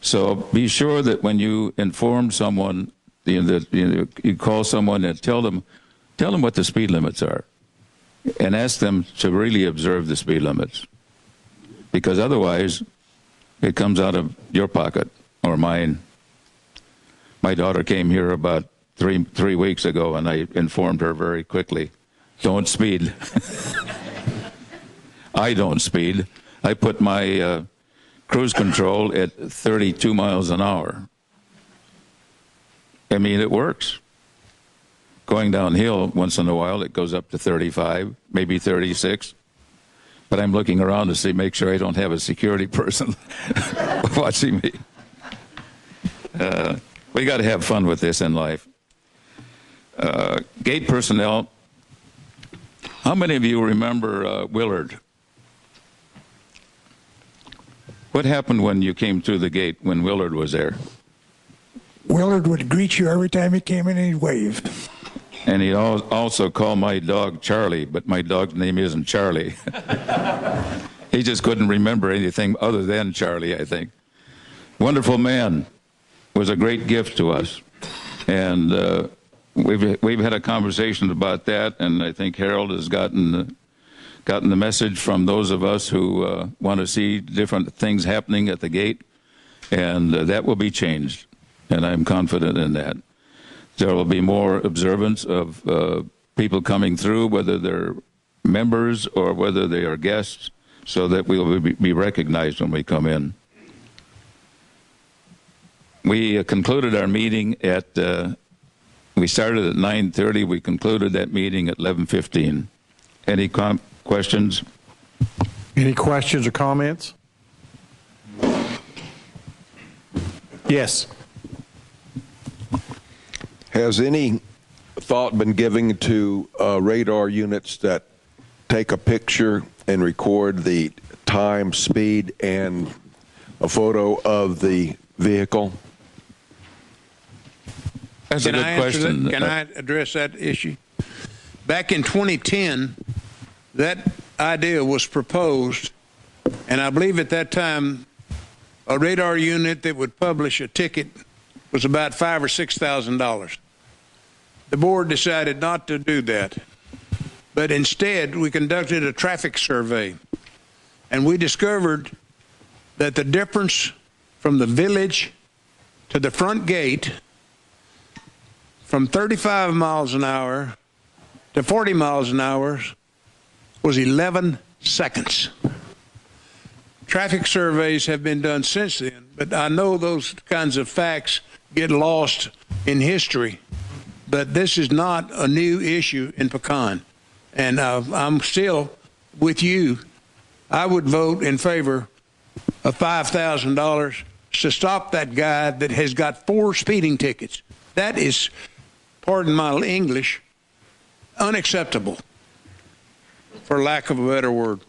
So be sure that when you inform someone, you call someone and tell them what the speed limits are and ask them to really observe the speed limits. Because otherwise, it comes out of your pocket or mine. My daughter came here about three weeks ago, and I informed her very quickly, don't speed. I don't speed. I put my cruise control at 32 miles an hour. I mean, it works. Going downhill, once in a while, it goes up to 35, maybe 36. But I'm looking around to make sure I don't have a security person watching me. We got to have fun with this in life. Gate personnel. How many of you remember Willard? What happened when you came through the gate when Willard was there? Willard would greet you every time he came in and he waved. And he also called my dog Charlie, but my dog's name isn't Charlie. He just couldn't remember anything other than Charlie, I think. Wonderful man. Was a great gift to us. And we've had a conversation about that, and I think Harold has gotten the message from those of us who want to see different things happening at the gate, and that will be changed, and I'm confident in that. There will be more observance of people coming through, whether they're members or whether they are guests, so that we will be recognized when we come in. We concluded our meeting at, we started at 9:30. We concluded that meeting at 11:15. Any questions? Any questions or comments? Yes. Has any thought been given to radar units that take a picture and record the time, speed, and a photo of the vehicle? That's a good question. Can I address that issue? Back in 2010, that idea was proposed, and I believe at that time a radar unit that would publish a ticket was about $5,000 or $6,000. The board decided not to do that, but instead we conducted a traffic survey, and we discovered that the difference from the village to the front gate from 35 miles an hour to 40 miles an hour was 11 seconds. Traffic surveys have been done since then, but I know those kinds of facts get lost in history. But this is not a new issue in Pecan. And I'm still with you. I would vote in favor of $5,000 to stop that guy that has got 4 speeding tickets. That is, pardon my English, unacceptable, for lack of a better word.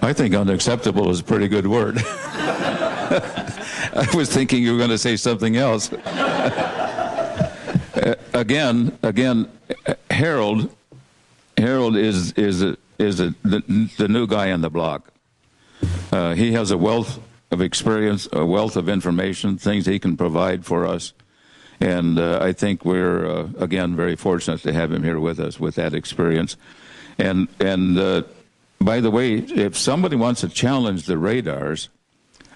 I think unacceptable is a pretty good word. I was thinking you were going to say something else. Again, Harold is the new guy on the block. He has a wealth of experience, a wealth of information, things he can provide for us. And I think we're, again, very fortunate to have him here with us with that experience. And by the way, if somebody wants to challenge the radars,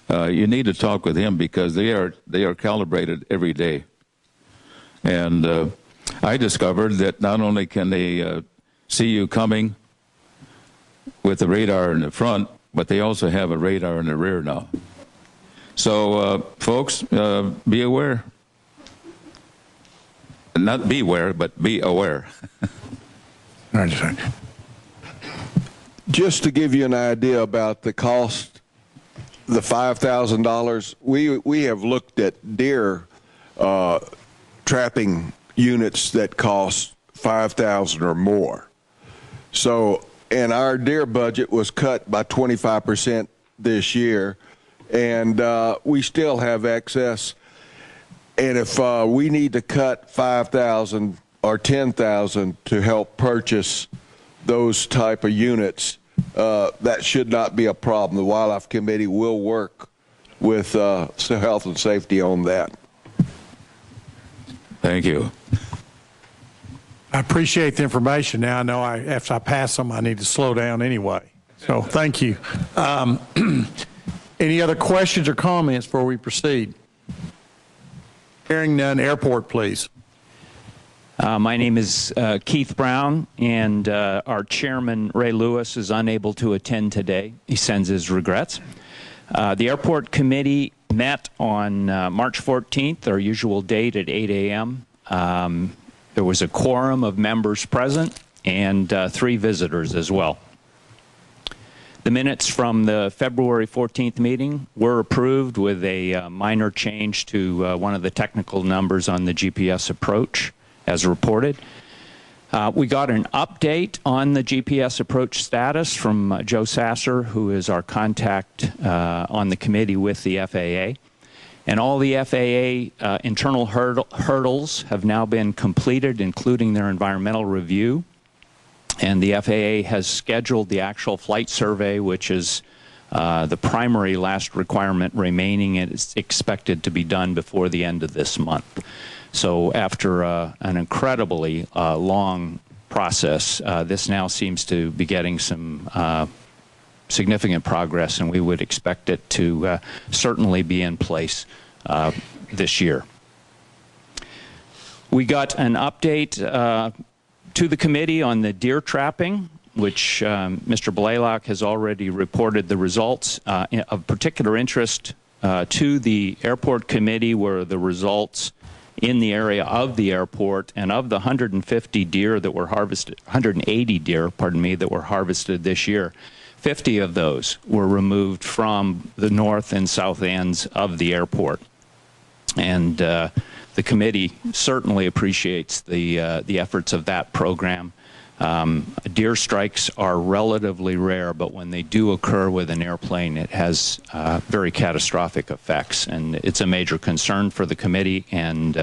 you need to talk with him because they are calibrated every day. And I discovered that not only can they see you coming with the radar in the front, but they also have a radar in the rear now. So, folks, be aware. not beware, but be aware. Just to give you an idea about the cost, the $5,000, we have looked at deer trapping units that cost $5,000 or more. So, and our deer budget was cut by 25% this year, and we still have excess. And if we need to cut $5,000 or $10,000 to help purchase those type of units, that should not be a problem. The Wildlife Committee will work with health and safety on that. Thank you. I appreciate the information. Now I know after I pass them, I need to slow down anyway. So thank you. Any other questions or comments before we proceed? Hearing none, airport, please. My name is Keith Brown, and our chairman, Ray Lewis, is unable to attend today. He sends his regrets. The airport committee met on March 14th, our usual date at 8 a.m. There was a quorum of members present and 3 visitors as well. The minutes from the February 14th meeting were approved with a minor change to one of the technical numbers on the GPS approach, as reported. We got an update on the GPS approach status from Joe Sasser, who is our contact on the committee with the FAA. And all the FAA internal hurdles have now been completed, including their environmental review. And the FAA has scheduled the actual flight survey, which is the primary last requirement remaining, and it's expected to be done before the end of this month. So after an incredibly long process, this now seems to be getting some significant progress, and we would expect it to certainly be in place this year. We got an update to the committee on the deer trapping, which Mr. Blaylock has already reported the results. Of particular interest to the airport committee were the results in the area of the airport, and of the 150 deer that were harvested, 180 deer, pardon me, that were harvested this year, 50 of those were removed from the north and south ends of the airport. And the committee certainly appreciates the efforts of that program. Deer strikes are relatively rare, but when they do occur with an airplane, it has very catastrophic effects, and it's a major concern for the committee, and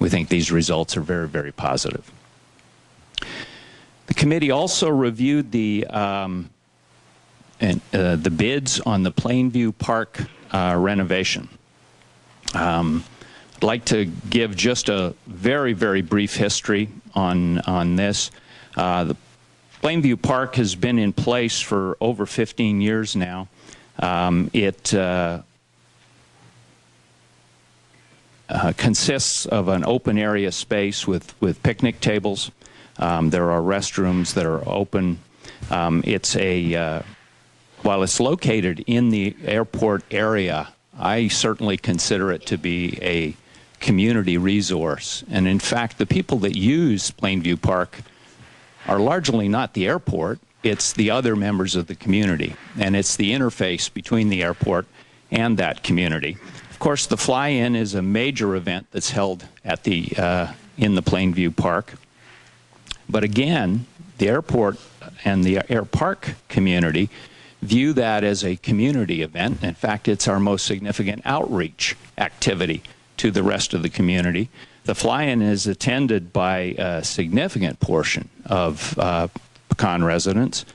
we think these results are very, very positive. The committee also reviewed the bids on the Plainview Park renovation. I'd like to give just a very, very brief history on this. The Plainview Park has been in place for over 15 years now. It consists of an open area space with picnic tables. There are restrooms that are open. While it's located in the airport area, I certainly consider it to be a community resource. And in fact, the people that use Plainview Park are largely not the airport, it's the other members of the community. And it's the interface between the airport and that community. Of course, the fly-in is a major event that's held at in the Plainview Park. But again, the airport and the air park community view that as a community event. In fact, it's our most significant outreach activity to the rest of the community. The fly-in is attended by a significant portion of Pecan residents,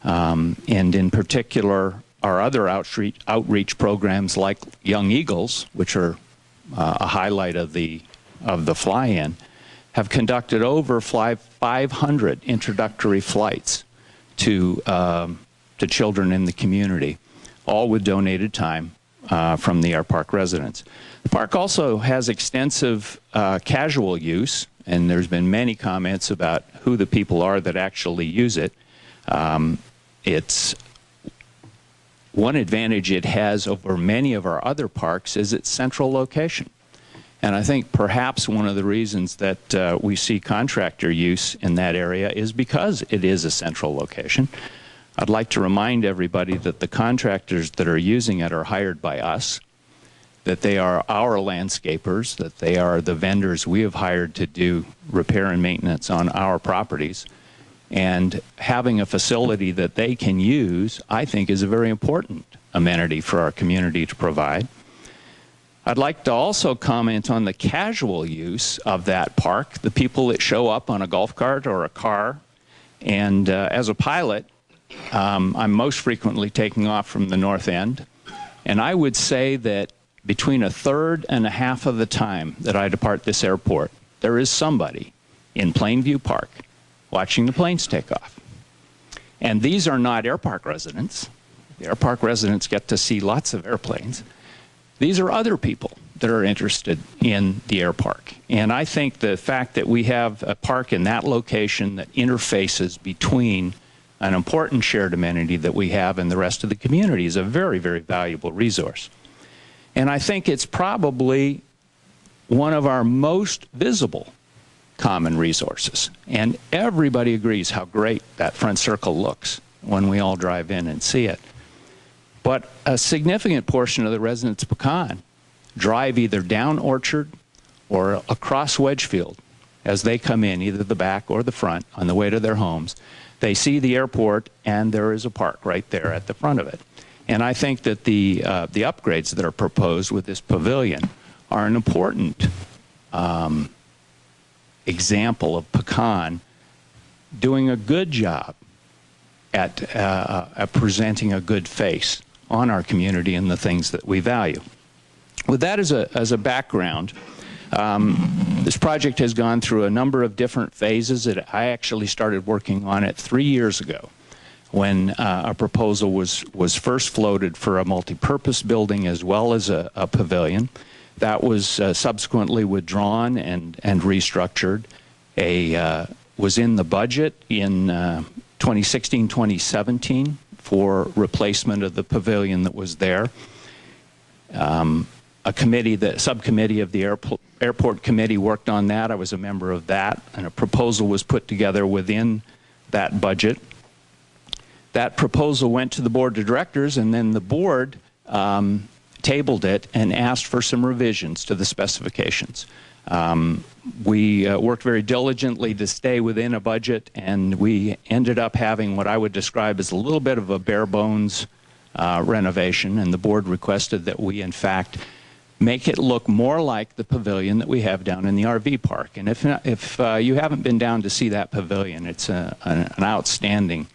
and in particular, our other outreach programs like Young Eagles, which are a highlight of the fly-in, have conducted over 500 introductory flights to children in the community, all with donated time from the air park residents. The park also has extensive casual use, and there's been many comments about who the people are that actually use it. It's one advantage it has over many of our other parks is its central location. And I think perhaps one of the reasons that we see contractor use in that area is because it is a central location. I'd like to remind everybody that the contractors that are using it are hired by us, that they are our landscapers, that they are the vendors we have hired to do repair and maintenance on our properties. And having a facility that they can use, I think, is a very important amenity for our community to provide. I'd like to also comment on the casual use of that park, the people that show up on a golf cart or a car. And as a pilot, I'm most frequently taking off from the north end. And I would say that between a third and a half of the time that I depart this airport, there is somebody in Plainview Park watching the planes take off. And these are not air park residents. The air park residents get to see lots of airplanes. These are other people that are interested in the air park. And I think the fact that we have a park in that location that interfaces between an important shared amenity that we have and the rest of the community is a very, very valuable resource. And I think it's probably one of our most visible common resources. And everybody agrees how great that front circle looks when we all drive in and see it. But a significant portion of the residents of Pecan drive either down Orchard or across Wedgefield as they come in, either the back or the front, on the way to their homes. They see the airport, and there is a park right there at the front of it. And I think that the upgrades that are proposed with this pavilion are an important example of Pecan doing a good job at presenting a good face on our community and the things that we value. With that as a background, this project has gone through a number of different phases. I actually started working on it 3 years ago when a proposal was first floated for a multi-purpose building as well as a pavilion. That was subsequently withdrawn and restructured. Was in the budget in 2016-2017 for replacement of the pavilion that was there. A committee, the subcommittee of the airport committee worked on that. I was a member of that, and a proposal was put together within that budget. That proposal went to the board of directors, and then the board tabled it and asked for some revisions to the specifications. We worked very diligently to stay within a budget, and we ended up having what I would describe as a little bit of a bare bones renovation, and the board requested that we, in fact, make it look more like the pavilion that we have down in the RV park. And if you haven't been down to see that pavilion, it's an outstanding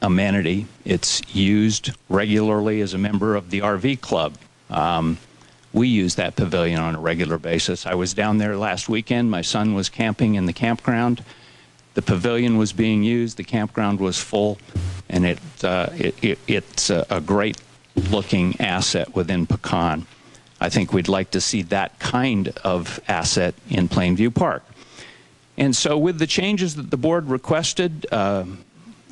amenity. It's used regularly as a member of the RV club. We use that pavilion on a regular basis. I was down there last weekend. My son was camping in the campground. The pavilion was being used. The campground was full, and it's a great looking asset within Pecan. I think we'd like to see that kind of asset in Plainview Park. And so with the changes that the board requested, the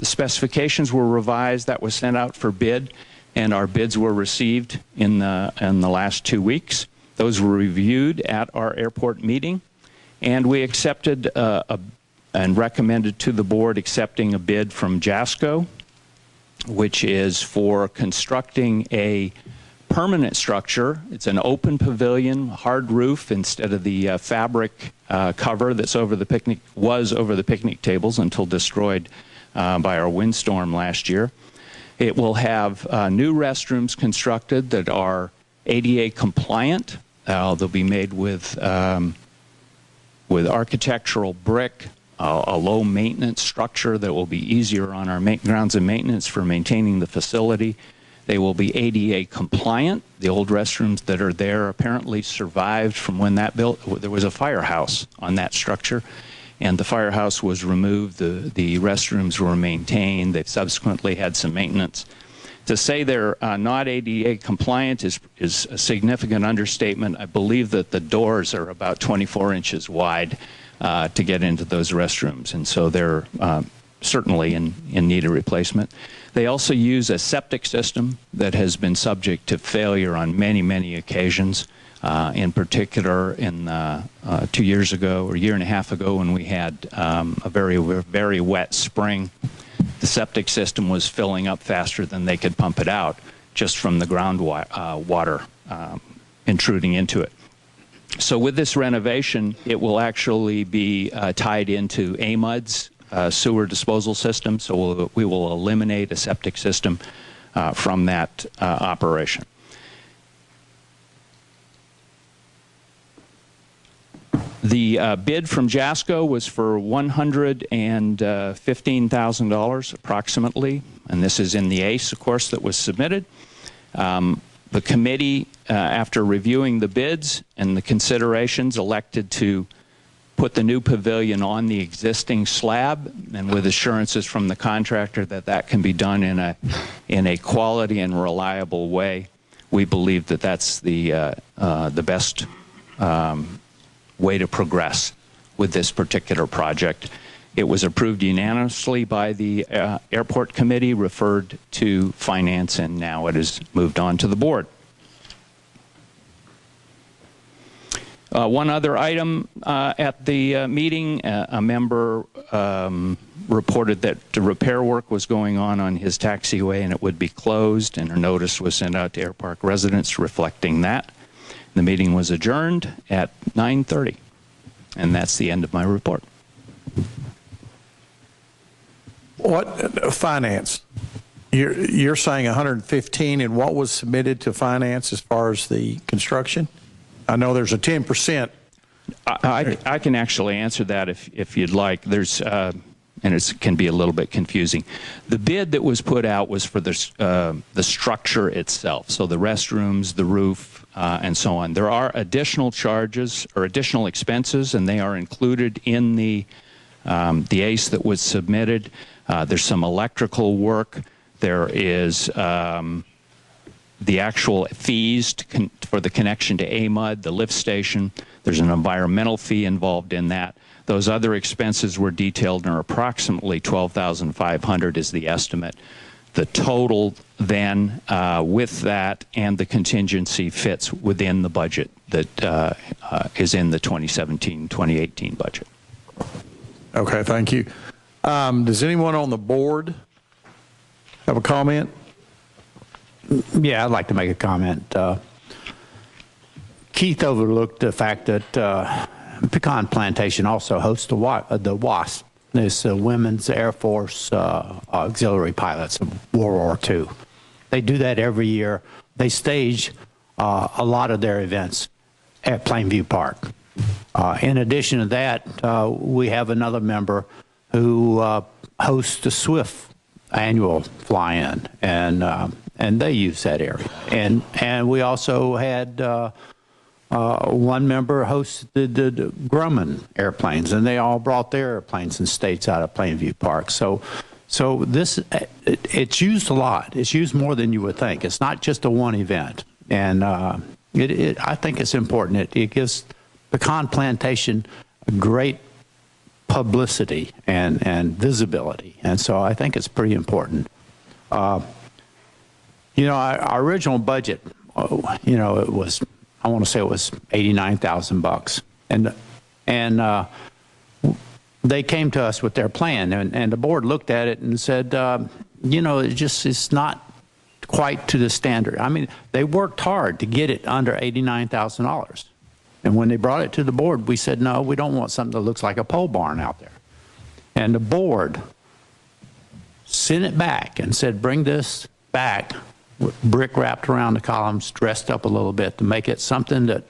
specifications were revised. That was sent out for bid, and our bids were received in the last 2 weeks. Those were reviewed at our airport meeting, and we accepted and recommended to the board accepting a bid from JASCO, which is for constructing a permanent structure. It's an open pavilion, hard roof instead of the fabric cover that's over the picnic tables until destroyed by our windstorm last year. It will have new restrooms constructed that are ADA compliant. They'll be made with architectural brick, a low maintenance structure that will be easier on our grounds and maintenance for maintaining the facility. They will be ADA compliant. The old restrooms that are there apparently survived from when that there was a firehouse on that structure, and the firehouse was removed. The restrooms were maintained. They've subsequently had some maintenance. To say they're not ADA compliant is a significant understatement. I believe that the doors are about 24 inches wide to get into those restrooms, and so they're certainly in need of replacement. They also use a septic system that has been subject to failure on many, many occasions. In particular, in 2 years ago or a year and a half ago, when we had a very wet spring, the septic system was filling up faster than they could pump it out, just from the groundwater intruding into it. So with this renovation, it will actually be tied into AMUD's sewer disposal system, so we will eliminate a septic system from that operation. The bid from JASCO was for $115,000 approximately, and this is in the ACE, of course, that was submitted. The committee, after reviewing the bids and the considerations, elected to put the new pavilion on the existing slab, and with assurances from the contractor that that can be done in a quality and reliable way. We believe that that's the best way to progress with this particular project. It was approved unanimously by the airport committee, referred to finance, and now it has moved on to the board. One other item at the meeting, a member reported that the repair work was going on his taxiway and it would be closed, and a notice was sent out to Air Park residents reflecting that. The meeting was adjourned at 9:30, and that's the end of my report. What finance? You're saying 115, and what was submitted to finance as far as the construction? I know there's a 10%. I can actually answer that if you'd like. There's and it can be a little bit confusing. The bid that was put out was for the structure itself, so the restrooms, the roof, and so on. There are additional charges or additional expenses, and they are included in the ACE that was submitted. There's some electrical work. There is the actual fees for the connection to AMUD, the lift station. There's an environmental fee involved in that. Those other expenses were detailed and are approximately $12,500 is the estimate. The total then with that and the contingency fits within the budget that is in the 2017-2018 budget. Okay, thank you. Does anyone on the board have a comment? Yeah, I'd like to make a comment. Keith overlooked the fact that Pecan Plantation also hosts the WASP. It's the Women's Air Force Auxiliary Pilots of World War II. They do that every year. They stage a lot of their events at Plainview Park. In addition to that, we have another member who hosts the SWIFT annual fly-in, and they use that area. And we also had one member hosted the Grumman airplanes, and they all brought their airplanes and states out of Plainview Park. So this it's used a lot. It's used more than you would think. It's not just a one event, and I think it's important. It gives Pecan Plantation a great publicity and visibility, and so I think it's pretty important. You know, our original budget, you know, it was, I want to say it was $89,000 and they came to us with their plan, and the board looked at it and said, you know, it's not quite to the standard. I mean, they worked hard to get it under $89,000. And when they brought it to the board, we said, no, we don't want something that looks like a pole barn out there. And the board sent it back and said, bring this back with brick wrapped around the columns, dressed up a little bit to make it something that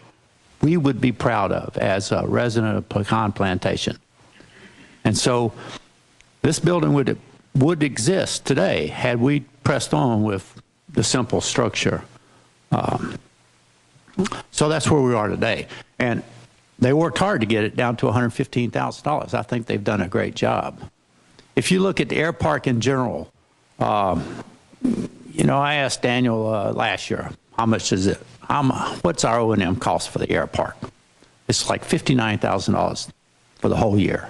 we would be proud of as a resident of Pecan Plantation. And so this building would exist today had we pressed on with the simple structure. So that's where we are today. And they worked hard to get it down to $115,000. I think they've done a great job. If you look at the air park in general, you know, I asked Daniel last year, how much is it? What's our O&M cost for the air park? It's like $59,000 for the whole year.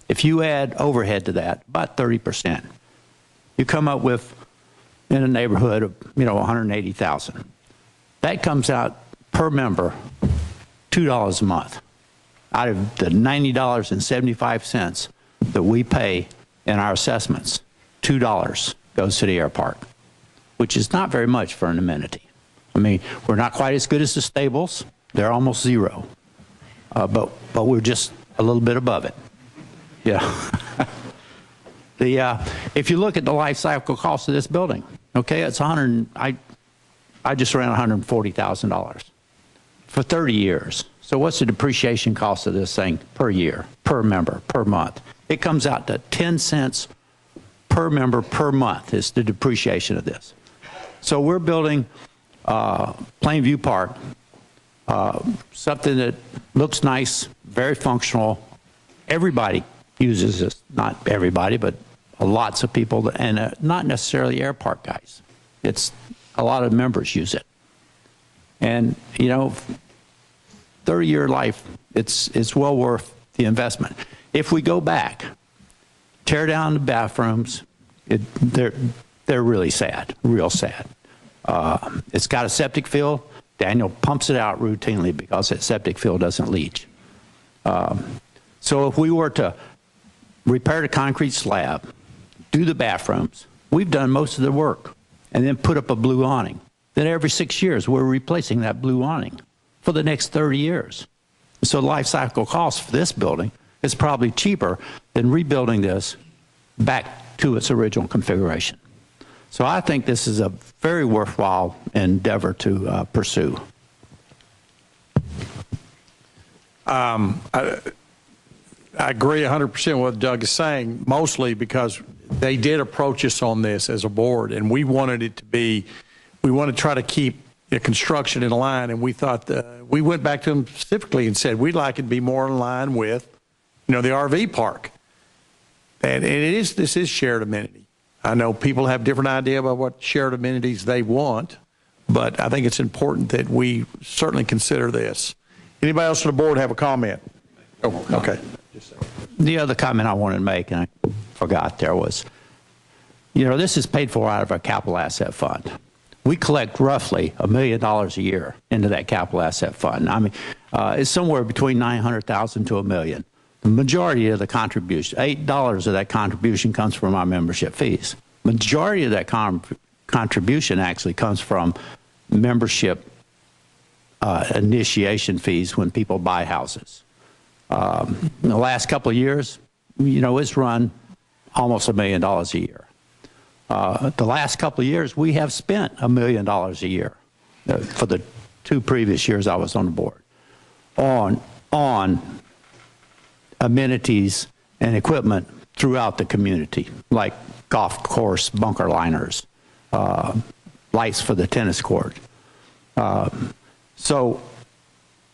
If you add overhead to that, about 30%, you come up with in a neighborhood of, you know, $180,000. That comes out per member, $2 a month. Out of the $90.75 that we pay in our assessments, $2 goes to the air park, which is not very much for an amenity. I mean, we're not quite as good as the stables. They're almost zero. But we're just a little bit above it. Yeah. If you look at the life cycle cost of this building, okay, it's I just ran $140,000 for 30 years. So what's the depreciation cost of this thing per year, per member, per month? It comes out to 10 cents per member per month is the depreciation of this. So we're building Plainview Park, something that looks nice, very functional. Everybody uses this, not everybody, but lots of people, and not necessarily air park guys. It's a lot of members use it. And, you know, 30-year life, it's well worth the investment. If we go back, tear down the bathrooms, they're really sad, real sad. It's got a septic field. Daniel pumps it out routinely because that septic field doesn't leach. So if we were to repair the concrete slab, do the bathrooms, we've done most of the work, and then put up a blue awning. Then every 6 years, we're replacing that blue awning for the next 30 years. So the life cycle cost for this building is probably cheaper than rebuilding this back to its original configuration. So I think this is a very worthwhile endeavor to pursue. I agree 100% with what Doug is saying, mostly because they did approach us on this as a board, and we wanted it to be, we want to try to keep the construction in line, and we thought, we went back to them specifically and said, we'd like it to be more in line with, you know, the RV park. And this is shared amenity. I know people have different idea about what shared amenities they want, but I think it's important that we certainly consider this. Anybody else on the board have a comment? Oh, okay. The other comment I wanted to make, and I forgot there, was, you know, this is paid for out of our capital asset fund. We collect roughly $1 million a year into that capital asset fund. I mean, it's somewhere between $900,000 to $1 million. The majority of the contribution, $8 of that contribution comes from our membership fees. Majority of that contribution actually comes from membership initiation fees when people buy houses. In the last couple of years, you know, it's run almost $1 million a year. The last couple of years, we have spent $1 million a year for the 2 previous years I was on the board on amenities and equipment throughout the community, like golf course bunker liners, lights for the tennis court. So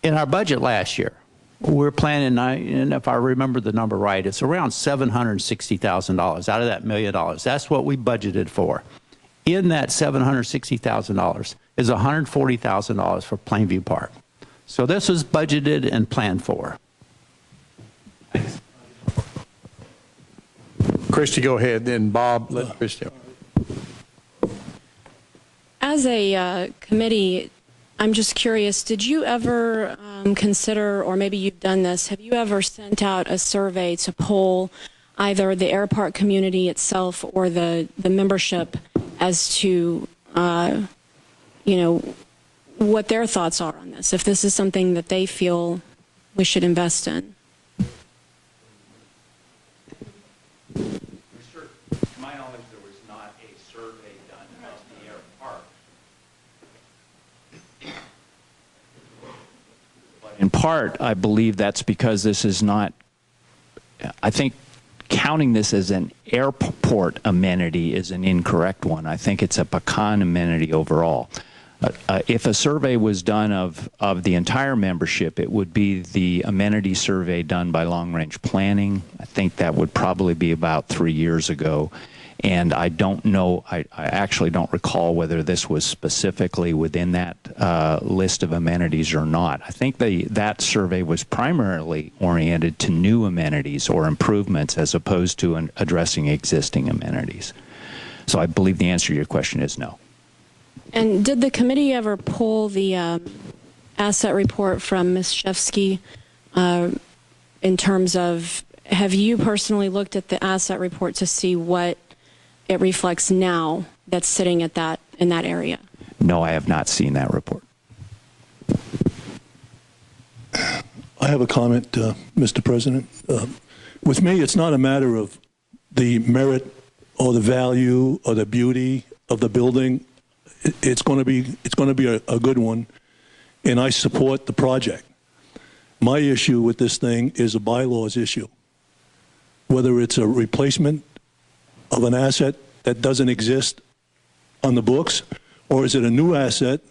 in our budget last year, we're planning, and if I remember the number right, it's around $760,000 out of that $1 million. That's what we budgeted for. In that $760,000 is $140,000 for Plainview Park. So this was budgeted and planned for. Thanks. Christy, go ahead. Then Bob, let Christy. As a committee, I'm just curious, did you ever consider, or maybe you've done this, have you ever sent out a survey to poll either the air park community itself or the membership as to, you know, what their thoughts are on this, if this is something that they feel we should invest in? To my knowledge, there was not a survey done of the air park. In part, I believe that's because this is not, I think counting this as an airport amenity is an incorrect one. I think it's a pecan amenity overall. If a survey was done of the entire membership, it would be the amenity survey done by Long Range Planning. I think that would probably be about 3 years ago. And I don't know, I actually don't recall whether this was specifically within that list of amenities or not. I think that survey was primarily oriented to new amenities or improvements as opposed to addressing existing amenities. So I believe the answer to your question is no. And did the committee ever poll the asset report from Ms. Shefsky in terms of, have you personally looked at the asset report to see what it reflects now that's sitting at in that area? No, I have not seen that report. I have a comment, Mr. President. With me, it's not a matter of the merit or the value or the beauty of the building. It's going to be a good one, and I support the project. My issue with this thing is a bylaws issue. Whether it's a replacement of an asset that doesn't exist on the books, or is it a new asset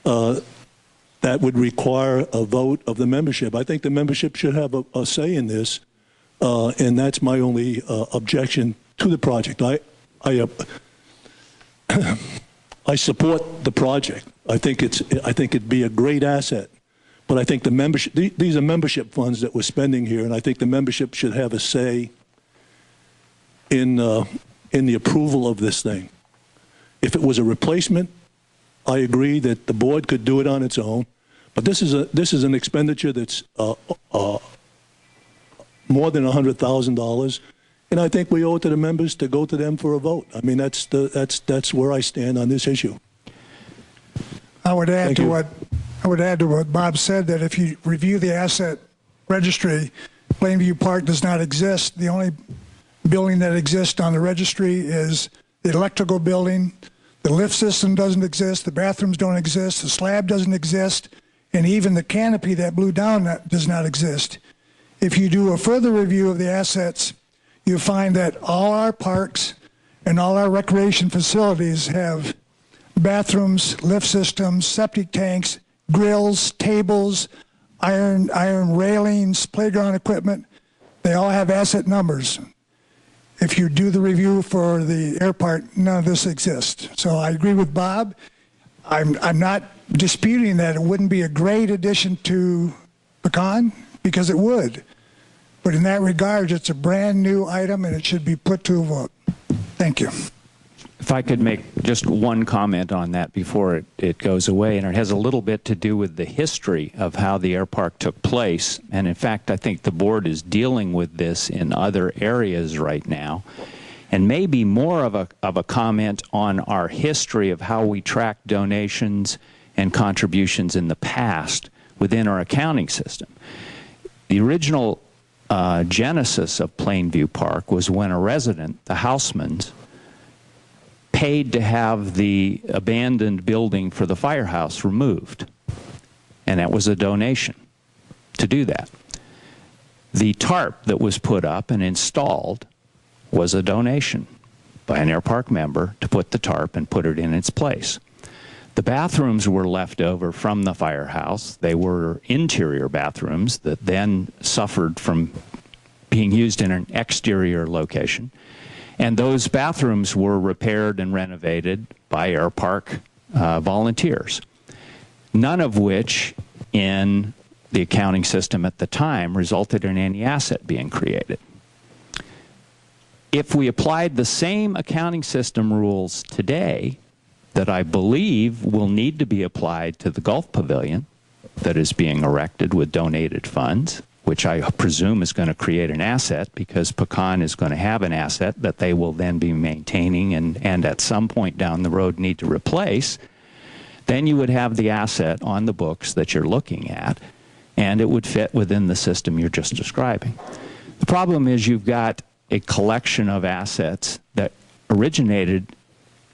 that would require a vote of the membership? I think the membership should have a say in this, and that's my only objection to the project. I support the project. I think it'd be a great asset, but I think the membership, these are membership funds that we're spending here, and I think the membership should have a say in the approval of this thing. If it was a replacement, I agree that the board could do it on its own, but this is an expenditure that's more than $100,000, and I think we owe it to the members to go to them for a vote. I mean, that's where I stand on this issue. I would add to what Bob said, that if you review the asset registry, Plainview Park does not exist. The only building that exists on the registry is the electrical building. The lift system doesn't exist. The bathrooms don't exist. The slab doesn't exist. And even the canopy that blew down does not exist. If you do a further review of the assets, you find that all our parks and all our recreation facilities have bathrooms, lift systems, septic tanks, grills, tables, iron railings, playground equipment. They all have asset numbers. If you do the review for the air park, none of this exists. So I agree with Bob. I'm not disputing that it wouldn't be a great addition to Pecan, because it would. But in that regard, it's a brand new item and it should be put to a vote. Thank you. If I could make just one comment on that before it goes away, and it has a little bit to do with the history of how the air park took place. And in fact, I think the board is dealing with this in other areas right now. And maybe more of a comment on our history of how we track donations and contributions in the past within our accounting system. The original genesis of Plainview Park was when a resident, the Housemans, paid to have the abandoned building for the firehouse removed. And that was a donation to do that. The tarp that was put up and installed was a donation by an air park member to put the tarp and put it in its place. The bathrooms were left over from the firehouse. They were interior bathrooms that then suffered from being used in an exterior location. And those bathrooms were repaired and renovated by air park volunteers, none of which in the accounting system at the time resulted in any asset being created. If we applied the same accounting system rules today that I believe will need to be applied to the golf pavilion that is being erected with donated funds, which I presume is going to create an asset because Pecan is going to have an asset that they will then be maintaining and at some point down the road need to replace, then you would have the asset on the books that you're looking at, and it would fit within the system you're just describing. The problem is you've got a collection of assets that originated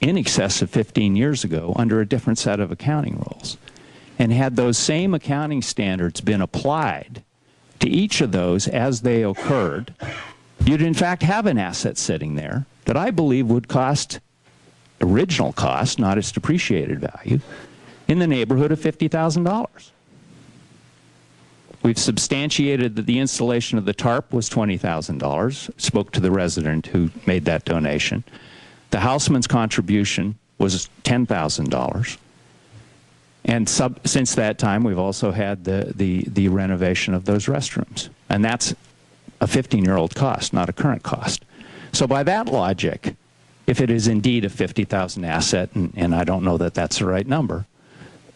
in excess of 15 years ago under a different set of accounting rules. And had those same accounting standards been applied to each of those as they occurred, you'd in fact have an asset sitting there that I believe would cost, original cost, not its depreciated value, in the neighborhood of $50,000. We've substantiated that the installation of the tarp was $20,000, spoke to the resident who made that donation. The Houseman's contribution was $10,000. And since that time, we've also had the renovation of those restrooms. And that's a 15-year-old cost, not a current cost. So by that logic, if it is indeed a $50,000 asset, and I don't know that that's the right number,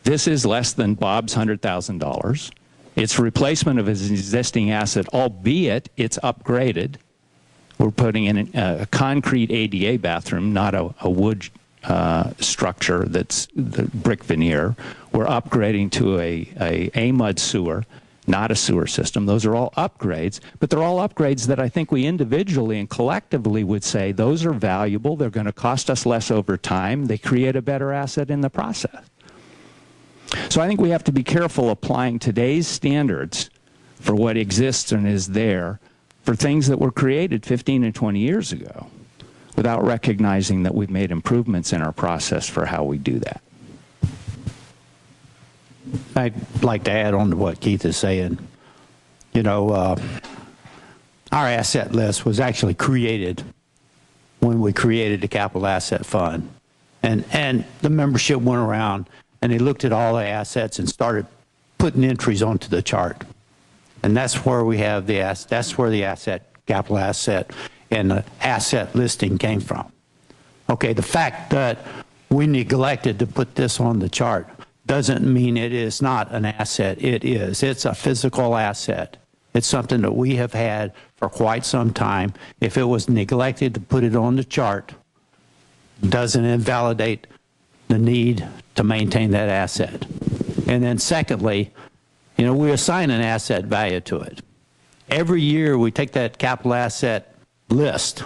This is less than Bob's $100,000. It's replacement of his existing asset, albeit it's upgraded. We're putting in a concrete ADA bathroom, not a wood structure that's the brick veneer. We're upgrading to a mud sewer, not a sewer system. Those are all upgrades, but they're all upgrades that I think we individually and collectively would say those are valuable. They're going to cost us less over time. They create a better asset in the process. So I think we have to be careful applying today's standards for what exists and is there for things that were created 15 and 20 years ago without recognizing that we've made improvements in our process for how we do that. I'd like to add on to what Keith is saying. You know, our asset list was actually created when we created the Capital Asset Fund. And the membership went around and they looked at all the assets and started putting entries onto the chart. And that's where we have that's where the capital asset and the asset listing came from. Okay, the fact that we neglected to put this on the chart doesn't mean it is not an asset. It is. It's a physical asset. It's something that we have had for quite some time. If it was neglected to put it on the chart, doesn't invalidate the need to maintain that asset. And then secondly, you know, we assign an asset value to it. Every year we take that capital asset list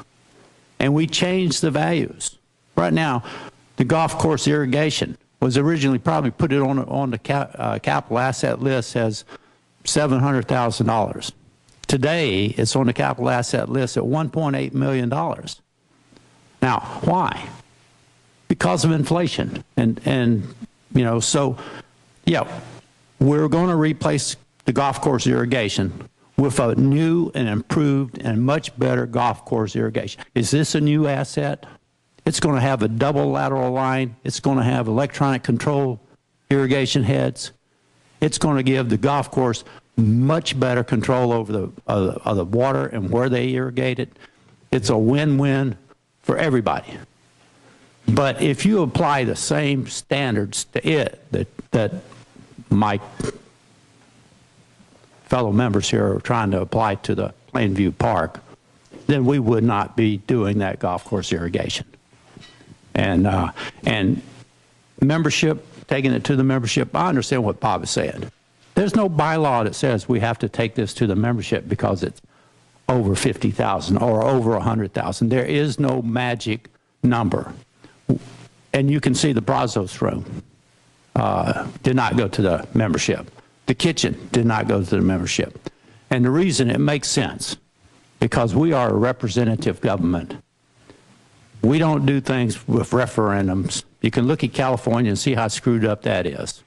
and we change the values. Right now, the golf course irrigation was originally probably put it on the capital asset list as $700,000. Today, it's on the capital asset list at $1.8 million. Now, why? Because of inflation. And you know, so, yeah, we're going to replace the golf course irrigation with a new and improved and much better golf course irrigation. Is this a new asset? It's going to have a double lateral line. It's going to have electronic control irrigation heads. It's going to give the golf course much better control over the water and where they irrigate it. It's a win-win for everybody. But if you apply the same standards to it that my fellow members here are trying to apply to the Plainview Park, then we would not be doing that golf course irrigation. And membership, taking it to the membership, I understand what Bob is saying. There's no bylaw that says we have to take this to the membership because it's over 50,000 or over 100,000. There is no magic number. And you can see the Brazos room did not go to the membership. The kitchen did not go to the membership. And the reason it makes sense, because we are a representative government. We don't do things with referendums. You can look at California and see how screwed up that is.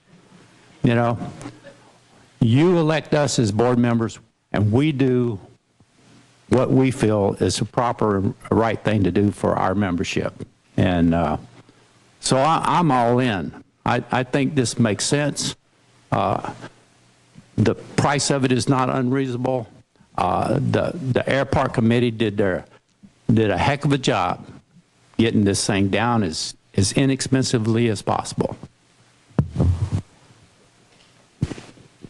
You know, you elect us as board members, and we do what we feel is a proper, right thing to do for our membership. And so I'm all in. I think this makes sense. The price of it is not unreasonable. The Airport Committee did a heck of a job getting this thing down as inexpensively as possible.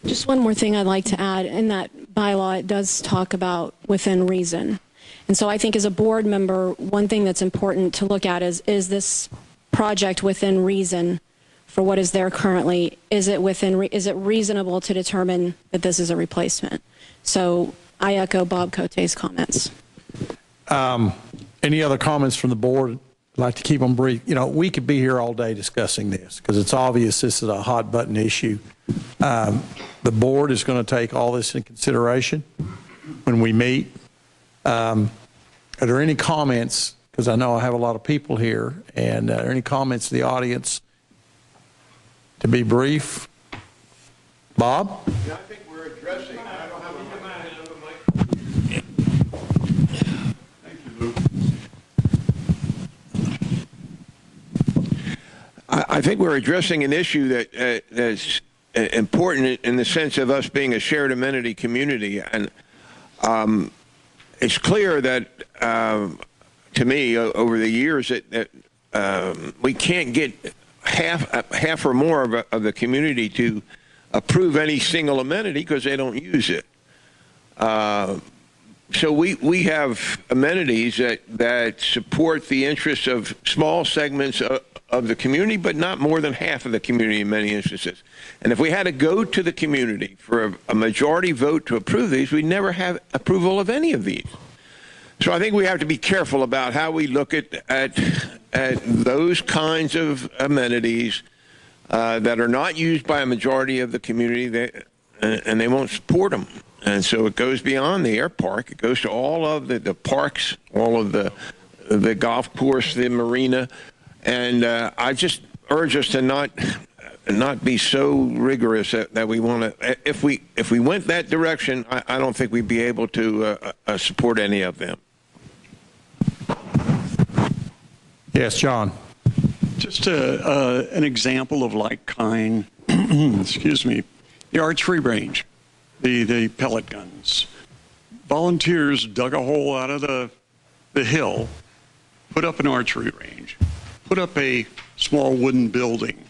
Just one more thing I'd like to add. In that bylaw, it does talk about within reason. And so I think as a board member, one thing that's important to look at is this project within reason for what is there currently? Is it reasonable to determine that this is a replacement? So I echo Bob Cote's comments. Any other comments from the board? I'd like to keep them brief. You know, we could be here all day discussing this because it's obvious this is a hot button issue. The board is going to take all this into consideration when we meet. Are there any comments? Because I know I have a lot of people here. And are there any comments to the audience? To be brief. Bob? Yeah, I think we're addressing. I don't have a mic. Thank you, Luke. I think we're addressing an issue that is important in the sense of us being a shared amenity community. And it's clear that, to me, over the years, that we can't get half or more of the community to approve any single amenity because they don't use it. So we have amenities that support the interests of small segments of the community, but not more than half of the community in many instances. And if we had to go to the community for a majority vote to approve these, we'd never have approval of any of these. So I think we have to be careful about how we look at those kinds of amenities that are not used by a majority of the community, and they won't support them. And so it goes beyond the air park. It goes to all of the parks, all of the golf course, the marina. And I just urge us to not be so rigorous that we want to. If we went that direction, I don't think we'd be able to support any of them. Yes, John. Just an example of like kind. Excuse me. The archery range, the pellet guns. Volunteers dug a hole out of the hill, put up an archery range, put up a small wooden building,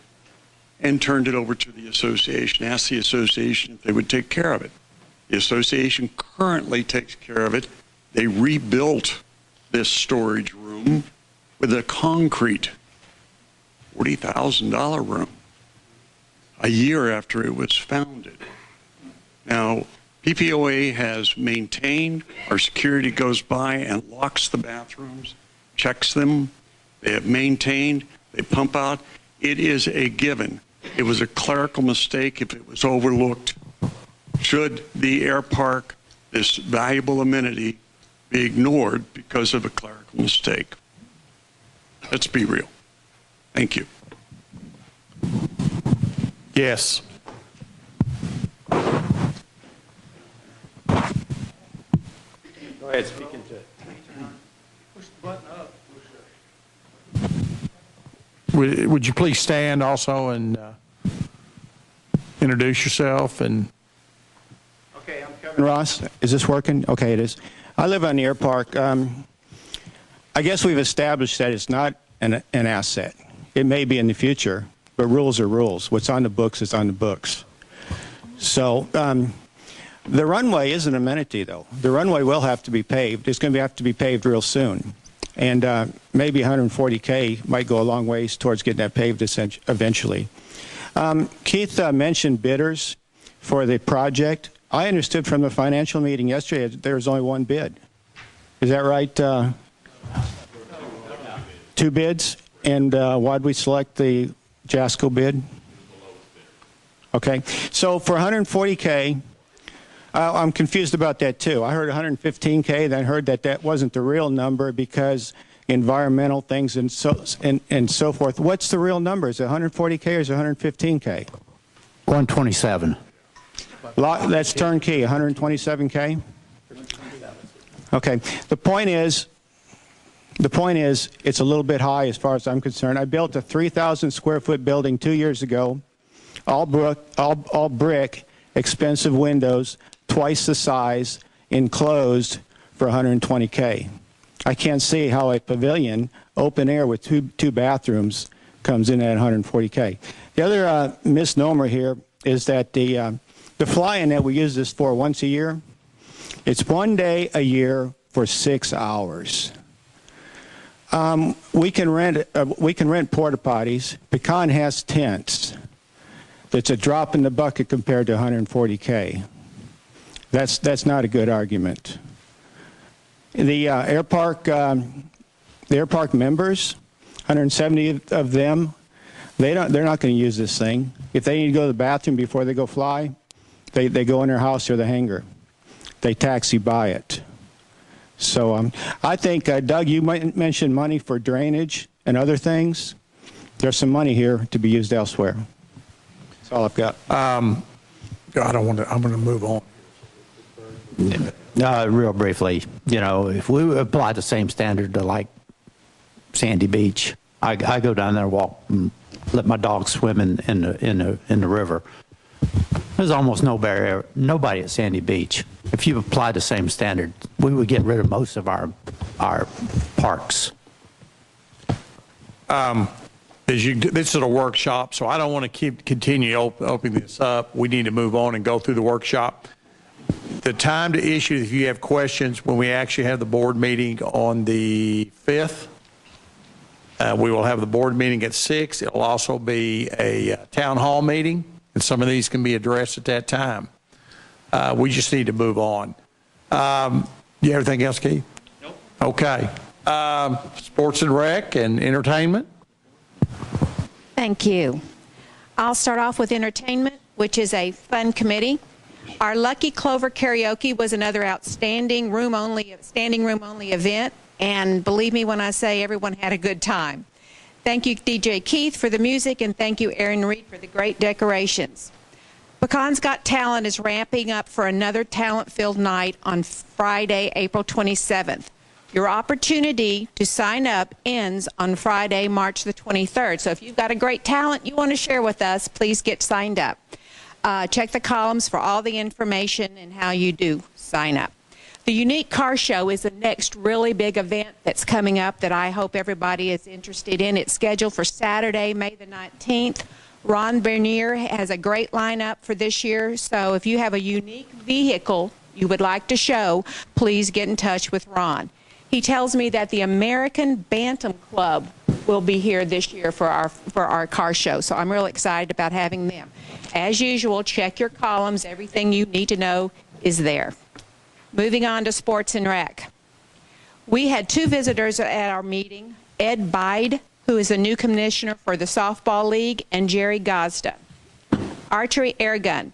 and turned it over to the association, asked the association if they would take care of it. The association currently takes care of it. They rebuilt this storage room with a concrete $40,000 room a year after it was founded. Now, PPOA has maintained, our security goes by and locks the bathrooms, checks them. They have maintained, they pump out. It is a given. It was a clerical mistake if it was overlooked. Should the air park, this valuable amenity, be ignored because of a clerical mistake? Let's be real. Thank you. Yes. Go ahead, speak into it. Push the button up. Would you please stand also and introduce yourself? And okay, I'm Kevin Ross. Is this working? Okay, it is. I live on the air park. I guess we've established that it's not an asset. It may be in the future, but rules are rules. What's on the books is on the books. So the runway is an amenity, though. The runway will have to be paved. It's going to have to be paved real soon. And maybe $140K might go a long ways towards getting that paved eventually. Keith mentioned bidders for the project. I understood from the financial meeting yesterday that there was only one bid. Is that right? Two bids? And why'd we select the Jasco bid? Okay. So for $140K, I'm confused about that too. I heard $115K, then heard that that wasn't the real number because environmental things and so forth. What's the real number? Is it $140K or is it $115K? 127. That's turnkey, $127K? Okay. The point is, it's a little bit high as far as I'm concerned. I built a 3,000 square foot building 2 years ago, all brick, expensive windows, twice the size, enclosed for $120K. I can't see how a pavilion, open air with two bathrooms, comes in at $140K. The other misnomer here is that the fly-in that we use this for once a year, it's 1 day a year for 6 hours. We can rent porta potties. Pecan has tents. That's a drop in the bucket compared to $140K. That's not a good argument. The air park members, 170 of them, they're not going to use this thing. If they need to go to the bathroom before they go fly, they go in their house or the hangar. They taxi by it. So I think, Doug, you might mention money for drainage and other things. There's some money here to be used elsewhere. That's all I've got. I don't want to. I'm going to move on. Real briefly, if we apply the same standard to like Sandy Beach, I go down there, walk, and let my dog swim in the river. There's almost nobody at Sandy Beach. If you apply the same standard, we would get rid of most of our parks. This is a workshop, so I don't want to continue opening this up. We need to move on and go through the workshop. The time to issue, if you have questions, when we actually have the board meeting on the 5th, we will have the board meeting at 6. It'll also be a town hall meeting, and some of these can be addressed at that time. We just need to move on. You have anything else, Keith? Nope. Okay. Sports and rec and entertainment. Thank you. I'll start off with entertainment, which is a fun committee. Our Lucky Clover Karaoke was another outstanding standing room only event, and believe me when I say everyone had a good time. Thank you, DJ Keith, for the music, and thank you, Aaron Reed, for the great decorations. Pecan's Got Talent is ramping up for another talent-filled night on Friday, April 27th. Your opportunity to sign up ends on Friday, March the 23rd. So if you've got a great talent you want to share with us, please get signed up. Check the columns for all the information and how you do sign up. The Unique Car Show is the next really big event that's coming up that I hope everybody is interested in. It's scheduled for Saturday, May the 19th. Ron Bernier has a great lineup for this year. So if you have a unique vehicle you would like to show, please get in touch with Ron. He tells me that the American Bantam Club will be here this year for our car show, so I'm really excited about having them. As usual, check your columns. Everything you need to know is there. Moving on to sports and rec. We had 2 visitors at our meeting, Ed Bide, who is a new commissioner for the Softball League, and Jerry Gazda. Archery air gun.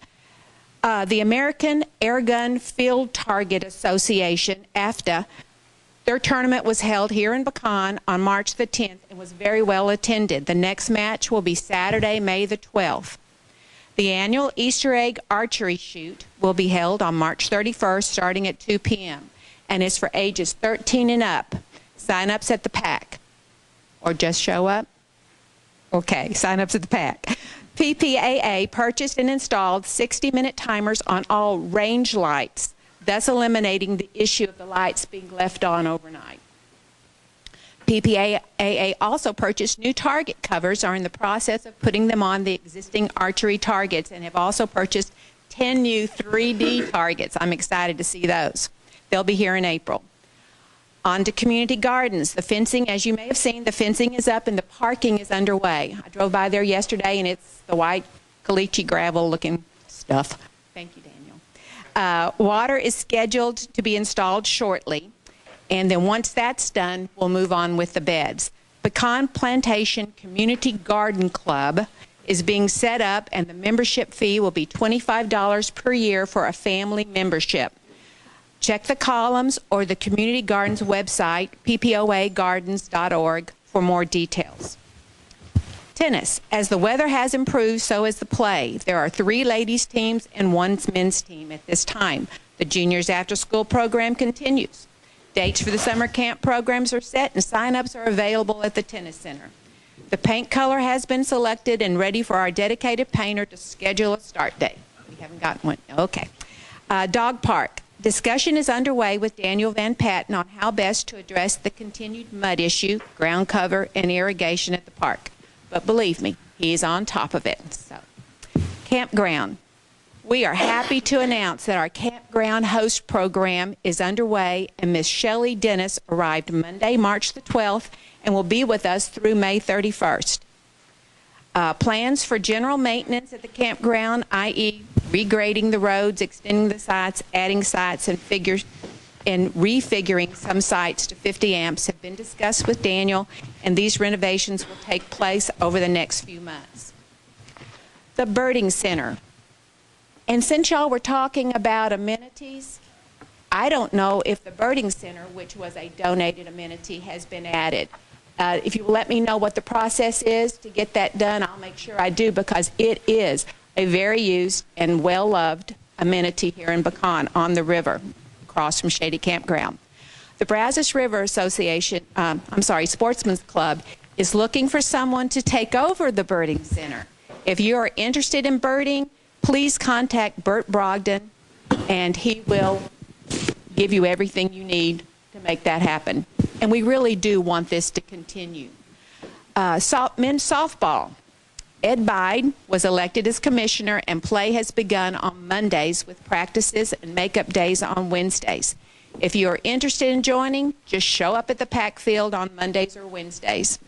The American Air Gun Field Target Association, AFTA, their tournament was held here in Pecan on March the 10th and was very well attended. The next match will be Saturday, May the 12th. The annual Easter egg archery shoot will be held on March 31st starting at 2 p.m. and is for ages 13 and up. Sign-ups at the PAC. Or just show up? Okay, sign-ups at the PAC. PPAA purchased and installed 60-minute timers on all range lights, thus eliminating the issue of the lights being left on overnight. PPAA also purchased new target covers, are in the process of putting them on the existing archery targets, and have also purchased 10 new 3D targets. I'm excited to see those. They'll be here in April. On to community gardens. The fencing, as you may have seen, the fencing is up and the parking is underway. I drove by there yesterday, and it's the white caliche gravel looking stuff. Thank you, Daniel. Water is scheduled to be installed shortly, and then once that's done, we'll move on with the beds. Pecan Plantation Community Garden Club is being set up, and the membership fee will be $25 per year for a family membership. Check the columns or the Community Gardens website, ppoagardens.org, for more details. Tennis. As the weather has improved, so has the play. There are 3 ladies' teams and 1 men's team at this time. The juniors after-school program continues. Dates for the summer camp programs are set, and sign-ups are available at the tennis center. The paint color has been selected and ready for our dedicated painter to schedule a start date. We haven't gotten one. Okay. Dog park. Discussion is underway with Daniel Van Patten on how best to address the continued mud issue, ground cover, and irrigation at the park. But believe me, he's on top of it. So, campground. We are happy to announce that our campground host program is underway, and Miss Shelley Dennis arrived Monday, March the 12th, and will be with us through May 31st. Plans for general maintenance at the campground, i.e. regrading the roads, extending the sites, adding sites, and refiguring some sites to 50 amps have been discussed with Daniel, and these renovations will take place over the next few months. The Birding Center. And since y'all were talking about amenities, I don't know if the Birding Center, which was a donated amenity, has been added. If you will let me know what the process is to get that done, I'll make sure I do, because it is a very used and well-loved amenity here in Pecan on the river, across from Shady Campground. The Brazos River Association, Sportsman's Club, is looking for someone to take over the Birding Center. If you are interested in birding, please contact Bert Brogdon, and he will give you everything you need to make that happen. And we really do want this to continue. Men's softball. Ed Bide was elected as commissioner, and play has begun on Mondays with practices and makeup days on Wednesdays. If you are interested in joining, just show up at the PAC field on Mondays or Wednesdays.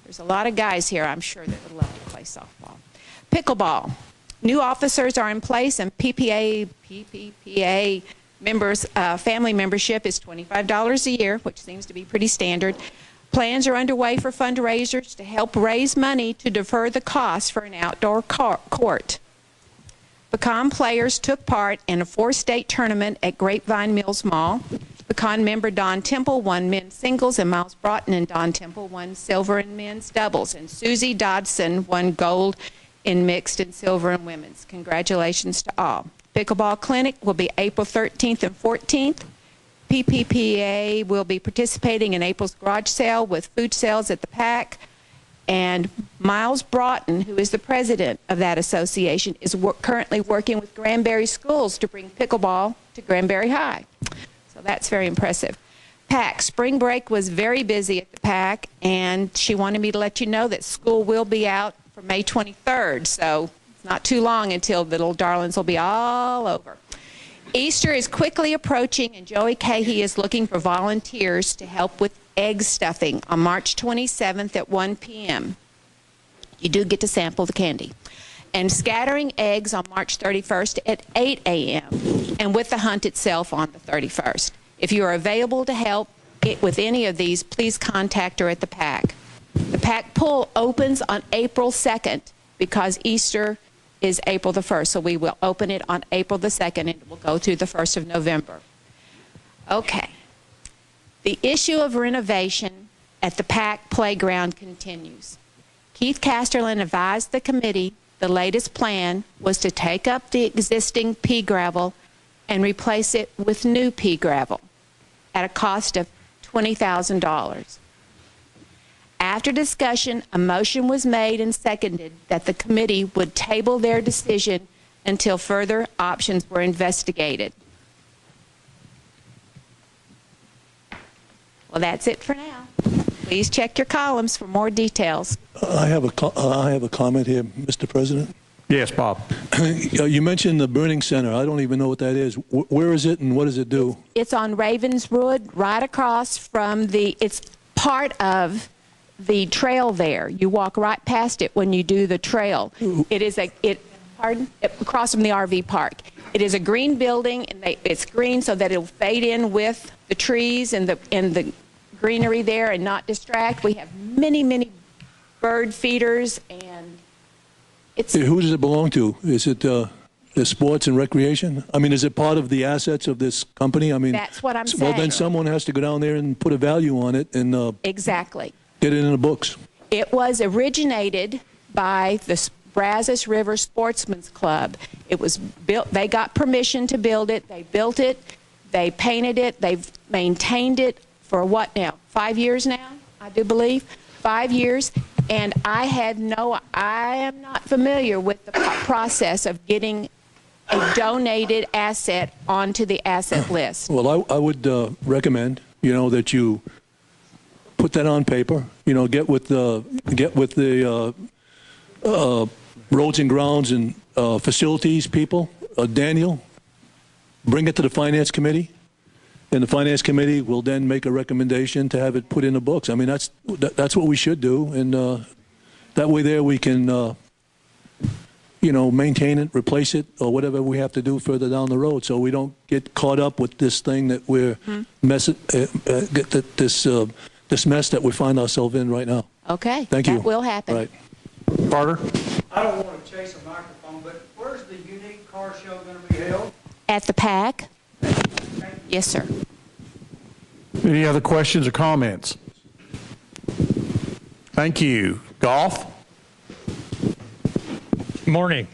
There's a lot of guys here, I'm sure, that would love to play softball. Pickleball. New officers are in place, and PPPA members, family membership is $25 a year, which seems to be pretty standard. Plans are underway for fundraisers to help raise money to defer the cost for an outdoor court. Pecan players took part in a 4-state tournament at Grapevine Mills Mall. Pecan member Don Temple won men's singles, and Miles Broughton and Don Temple won silver in men's doubles, and Susie Dodson won gold in mixed and silver in women's. Congratulations to all. Pickleball clinic will be April 13th and 14th. PPPA will be participating in April's garage sale with food sales at the PAC. And Miles Broughton, who is the president of that association, is currently working with Granbury Schools to bring pickleball to Granbury High. So that's very impressive. PAC, spring break was very busy at the PAC, and she wanted me to let you know that school will be out for May 23rd. So it's not too long until the little darlings will be all over. Easter is quickly approaching, and Joey Cahey is looking for volunteers to help with egg stuffing on March 27th at 1 p.m. You do get to sample the candy. And scattering eggs on March 31st at 8 a.m. and with the hunt itself on the 31st. If you are available to help with any of these, please contact her at the PAC. The PAC pool opens on April 2nd because Easter is April the 1st, so we will open it on April the 2nd, and it will go through the 1st of November. Okay. The issue of renovation at the PAC playground continues. Keith Casterland advised the committee the latest plan was to take up the existing pea gravel and replace it with new pea gravel at a cost of $20,000. After discussion, a motion was made and seconded that the committee would table their decision until further options were investigated. Well, that's it for now. Please check your columns for more details. I have a comment here, Mr. President. Yes, Bob. You mentioned the burning center. I don't even know what that is. Where is it, and what does it do? It's on Ravenswood, right across from it's part of the trail there. You walk right past it when you do the trail. It is across from the RV park. It is a green building, and it's green so that it'll fade in with the trees and the greenery there and not distract. We have many, many bird feeders, and Who does it belong to? Is it the sports and recreation? I mean, is it part of the assets of this company? I mean, that's what I'm saying. Well, then someone has to go down there and put a value on it and exactly get it in the books. It was originated by the Brazos River Sportsman's Club. It was built. They got permission to build it. They built it. They painted it. They've maintained it for what now? 5 years now, I do believe. 5 years. And I am not familiar with the process of getting a donated asset onto the asset list. Well, I would recommend, that you put that on paper. Get with the roads and grounds and facilities people. Daniel, bring it to the finance committee, and the finance committee will then make a recommendation to have it put in the books. I mean, that's what we should do, and that way there we can maintain it, replace it, or whatever we have to do further down the road, so we don't get caught up with this thing that we're this mess that we find ourselves in right now. Okay. Thank you. That will happen. Right. Carter? I don't want to chase a microphone, but where's the unique car show going to be held? At the PAC? Yes, sir. Any other questions or comments? Thank you. Golf? Morning.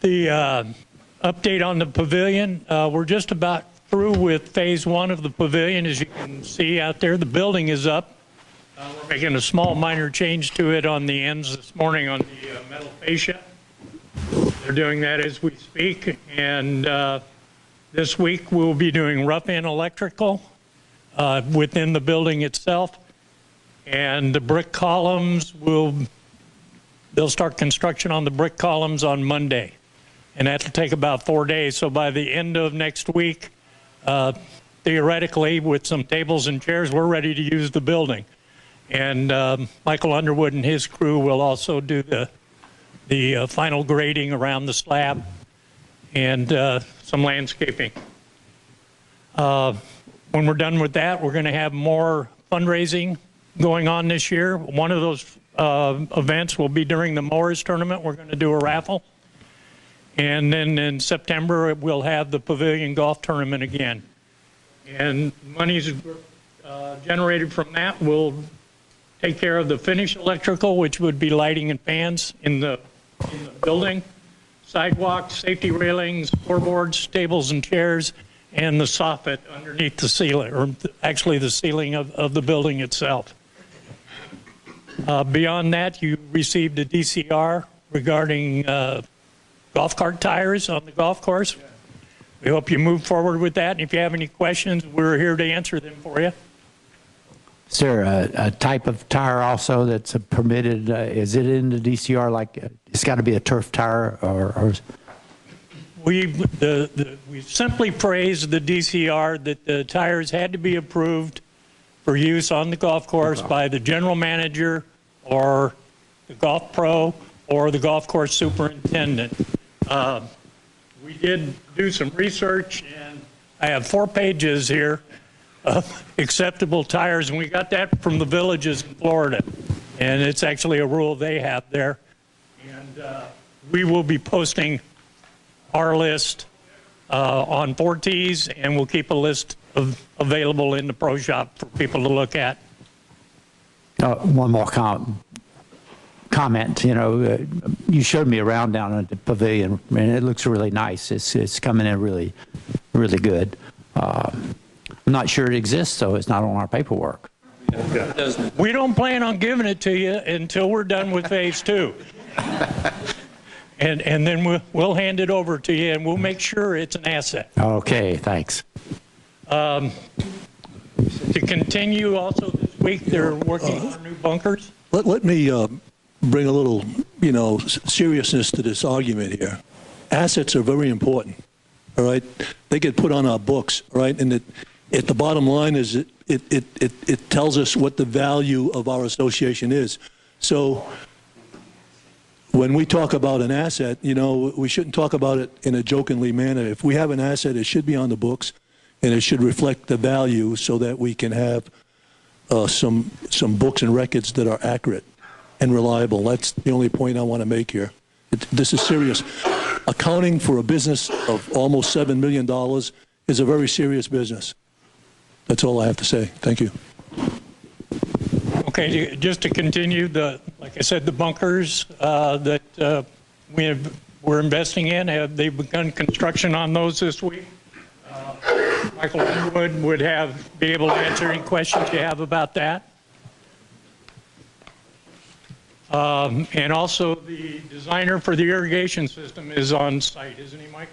The update on the pavilion, we're just about through with phase one of the pavilion. As you can see out there, the building is up. We're making a small minor change to it on the ends this morning on the metal fascia. They're doing that as we speak, and this week we'll be doing rough-in electrical within the building itself. And the brick columns they'll start construction on the brick columns on Monday. And that'll take about 4 days. So by the end of next week, theoretically, with some tables and chairs, we're ready to use the building. And Michael Underwood and his crew will also do the final grading around the slab and some landscaping. When we're done with that, we're going to have more fundraising going on this year. One of those events will be during the Mowers tournament. We're going to do a raffle. And then in September, we'll have the Pavilion Golf Tournament again. And monies generated from that will take care of the finished electrical, which would be lighting and fans in the building, sidewalks, safety railings, floorboards, tables and chairs, and the soffit underneath the ceiling, or actually the ceiling of the building itself. Beyond that, you received a DCR regarding golf cart tires on the golf course. We hope you move forward with that. And if you have any questions, we're here to answer them for you. Is there a type of tire also that's permitted? Is it in the DCR like it's got to be a turf tire or? We simply praised the DCR that the tires had to be approved for use on the golf course by the general manager or the golf pro or the golf course superintendent. We did do some research, and I have 4 pages here of acceptable tires, and we got that from the villages in Florida. And it's actually a rule they have there. And we will be posting our list on 4Ts, and we'll keep a list available in the pro shop for people to look at. One more comment. You know, you showed me around down at the pavilion, and it looks really nice. It's coming in really, really good. I'm not sure it exists, so it's not on our paperwork. We don't plan on giving it to you until we're done with phase 2. And then we'll hand it over to you, and we'll make sure it's an asset. Okay, thanks. To continue, also this week, they're working on new bunkers. Let me bring a little, seriousness to this argument here. Assets are very important, all right? They get put on our books, all right? And the bottom line is it tells us what the value of our association is. So when we talk about an asset, we shouldn't talk about it in a jokingly manner. If we have an asset, it should be on the books, and it should reflect the value so that we can have some books and records that are accurate and reliable. That's the only point I want to make here. This is serious. Accounting for a business of almost $7 million is a very serious business. That's all I have to say. Thank you. Okay, just to continue, like I said, the bunkers that we're investing in, they've begun construction on those this week. Michael Underwood would be able to answer any questions you have about that. And also the designer for the irrigation system is on site, isn't he, Mike?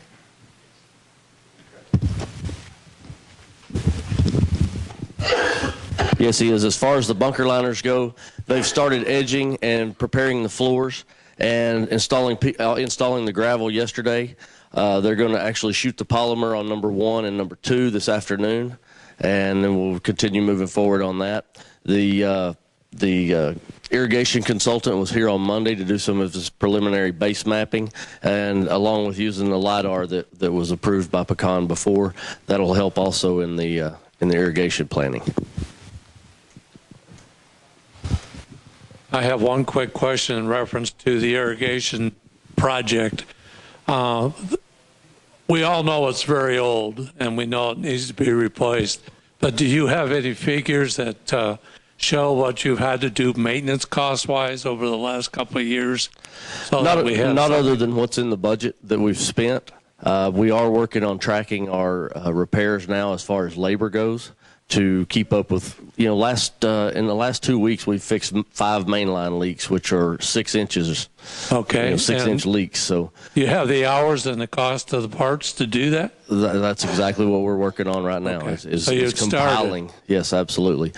Yes, he is. As far as the bunker liners go, they've started edging and preparing the floors and installing the gravel yesterday. They're going to actually shoot the polymer on number 1 and number 2 this afternoon, and then we'll continue moving forward on that. The irrigation consultant was here on Monday to do some of his preliminary base mapping, and along with using the LiDAR that was approved by Pecan before, that'll help also in the irrigation planning. I have one quick question in reference to the irrigation project. We all know it's very old, and we know it needs to be replaced. But do you have any figures that show what you've had to do maintenance cost-wise over the last couple of years? So not other than what's in the budget that we've spent. We are working on tracking our repairs now as far as labor goes to keep up with, in the last 2 weeks, we've fixed 5 mainline leaks, which are 6 inches. Okay. 6-inch leaks. So you have the hours and the cost of the parts to do that? That's exactly what we're working on right now. Okay. Is compiling. Started. Yes, absolutely.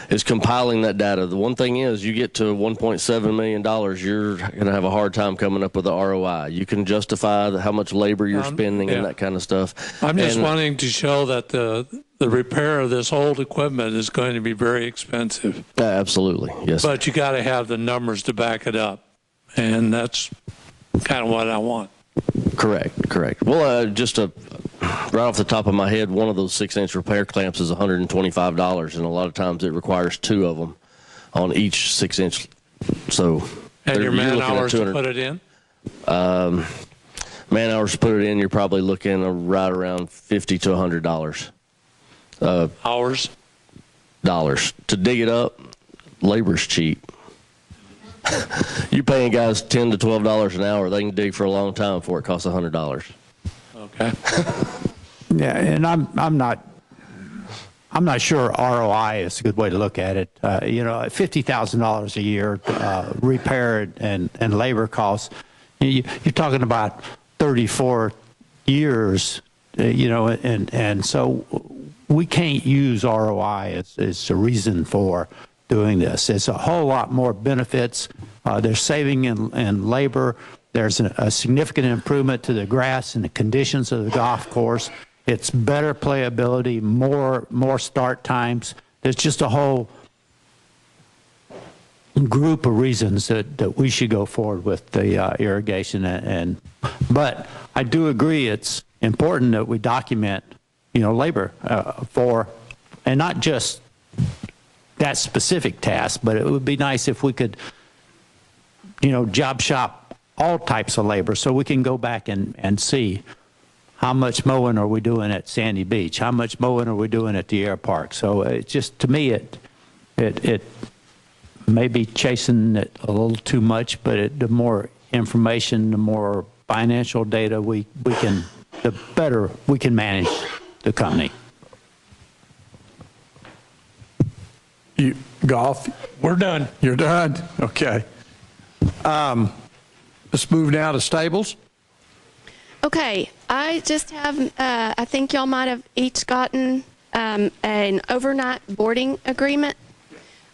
Is compiling that data. The one thing is, you get to $1.7 million, you're going to have a hard time coming up with the ROI. You can justify how much labor you're spending and that kind of stuff. I'm just wanting to show that the repair of this old equipment is going to be very expensive. Absolutely, yes. But you got to have the numbers to back it up, and that's kind of what I want. Correct. Well, right off the top of my head, one of those 6-inch repair clamps is $125, and a lot of times it requires 2 of them on each 6-inch. So, and your man hours to put it in? Man hours to put it in, you're probably looking right around $50 to $100. Hours? Dollars. To dig it up, labor's cheap. You're paying guys $10 to $12 an hour. They can dig for a long time before it costs $100. Okay. Yeah, and I'm not sure ROI is a good way to look at it. $50,000 a year repair and labor costs. You're talking about 34 years. And so we can't use ROI as a reason for doing this. It's a whole lot more benefits. There's saving in labor. There's a significant improvement to the grass and the conditions of the golf course. It's better playability, more start times. There's just a whole group of reasons that we should go forward with the irrigation. But I do agree it's important that we document, labor and not just that specific task, but it would be nice if we could, job shop all types of labor so we can go back and see how much mowing are we doing at Sandy Beach, how much mowing are we doing at the air park. So it just, to me, it may be chasing it a little too much, but the more information, the more financial data the better we can manage the company. Golf? We're done. You're done? Okay. Let's move now to stables. Okay, I just have, I think y'all might have each gotten an overnight boarding agreement.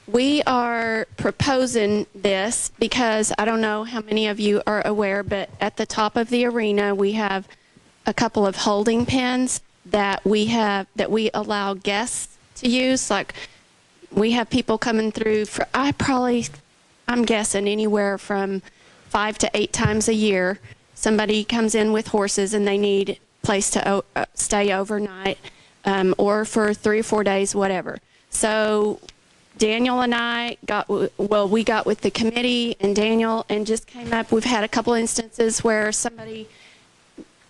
We are proposing this because I don't know how many of you are aware, but at the top of the arena we have a couple of holding pens that we allow guests to use. Like, we have people coming through for, I'm guessing anywhere from 5 to 8 times a year. Somebody comes in with horses and they need a place to stay overnight, or for 3 or 4 days, whatever. So Daniel and I we got with the committee and Daniel and just came up. We've had a couple instances where somebody,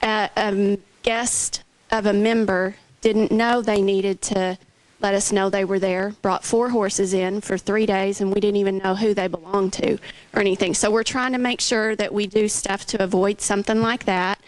a guest of a member, didn't know they needed to let us know they were there, brought 4 horses in for 3 days, and we didn't even know who they belonged to or anything. So we're trying to make sure that we do stuff to avoid something like that.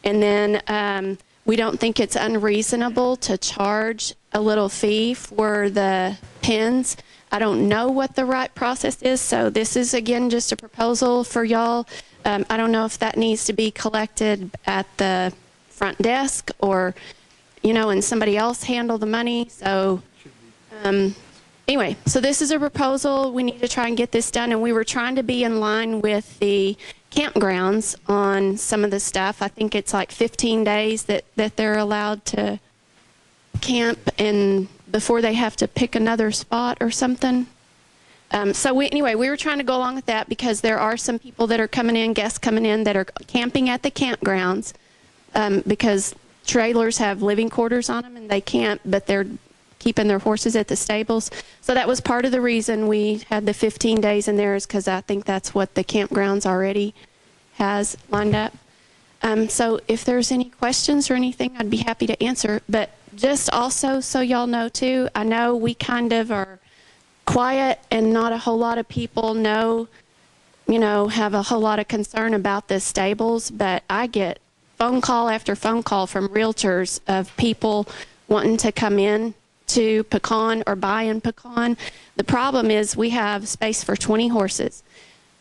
And then we don't think it's unreasonable to charge a little fee for the pens. I don't know what the right process is, so this is, again, just a proposal for y'all. I don't know if that needs to be collected at the front desk or, and somebody else handle the money. So anyway, so this is a proposal. We need to try and get this done, and we were trying to be in line with the campgrounds on some of the stuff. I think it's like 15 days that they're allowed to camp and before they have to pick another spot or something. So anyway, we were trying to go along with that because there are some people that are coming in, guests coming in, that are camping at the campgrounds because trailers have living quarters on them and they camp, but they're keeping their horses at the stables. So that was part of the reason we had the 15 days in there, is because I think that's what the campgrounds already has lined up. So if there's any questions or anything, I'd be happy to answer. But just also so y'all know too, I know we kind of are quiet and not a whole lot of people know, have a whole lot of concern about the stables, but I get phone call after phone call from realtors of people wanting to come in to Pecan or buy in Pecan. The problem is we have space for 20 horses.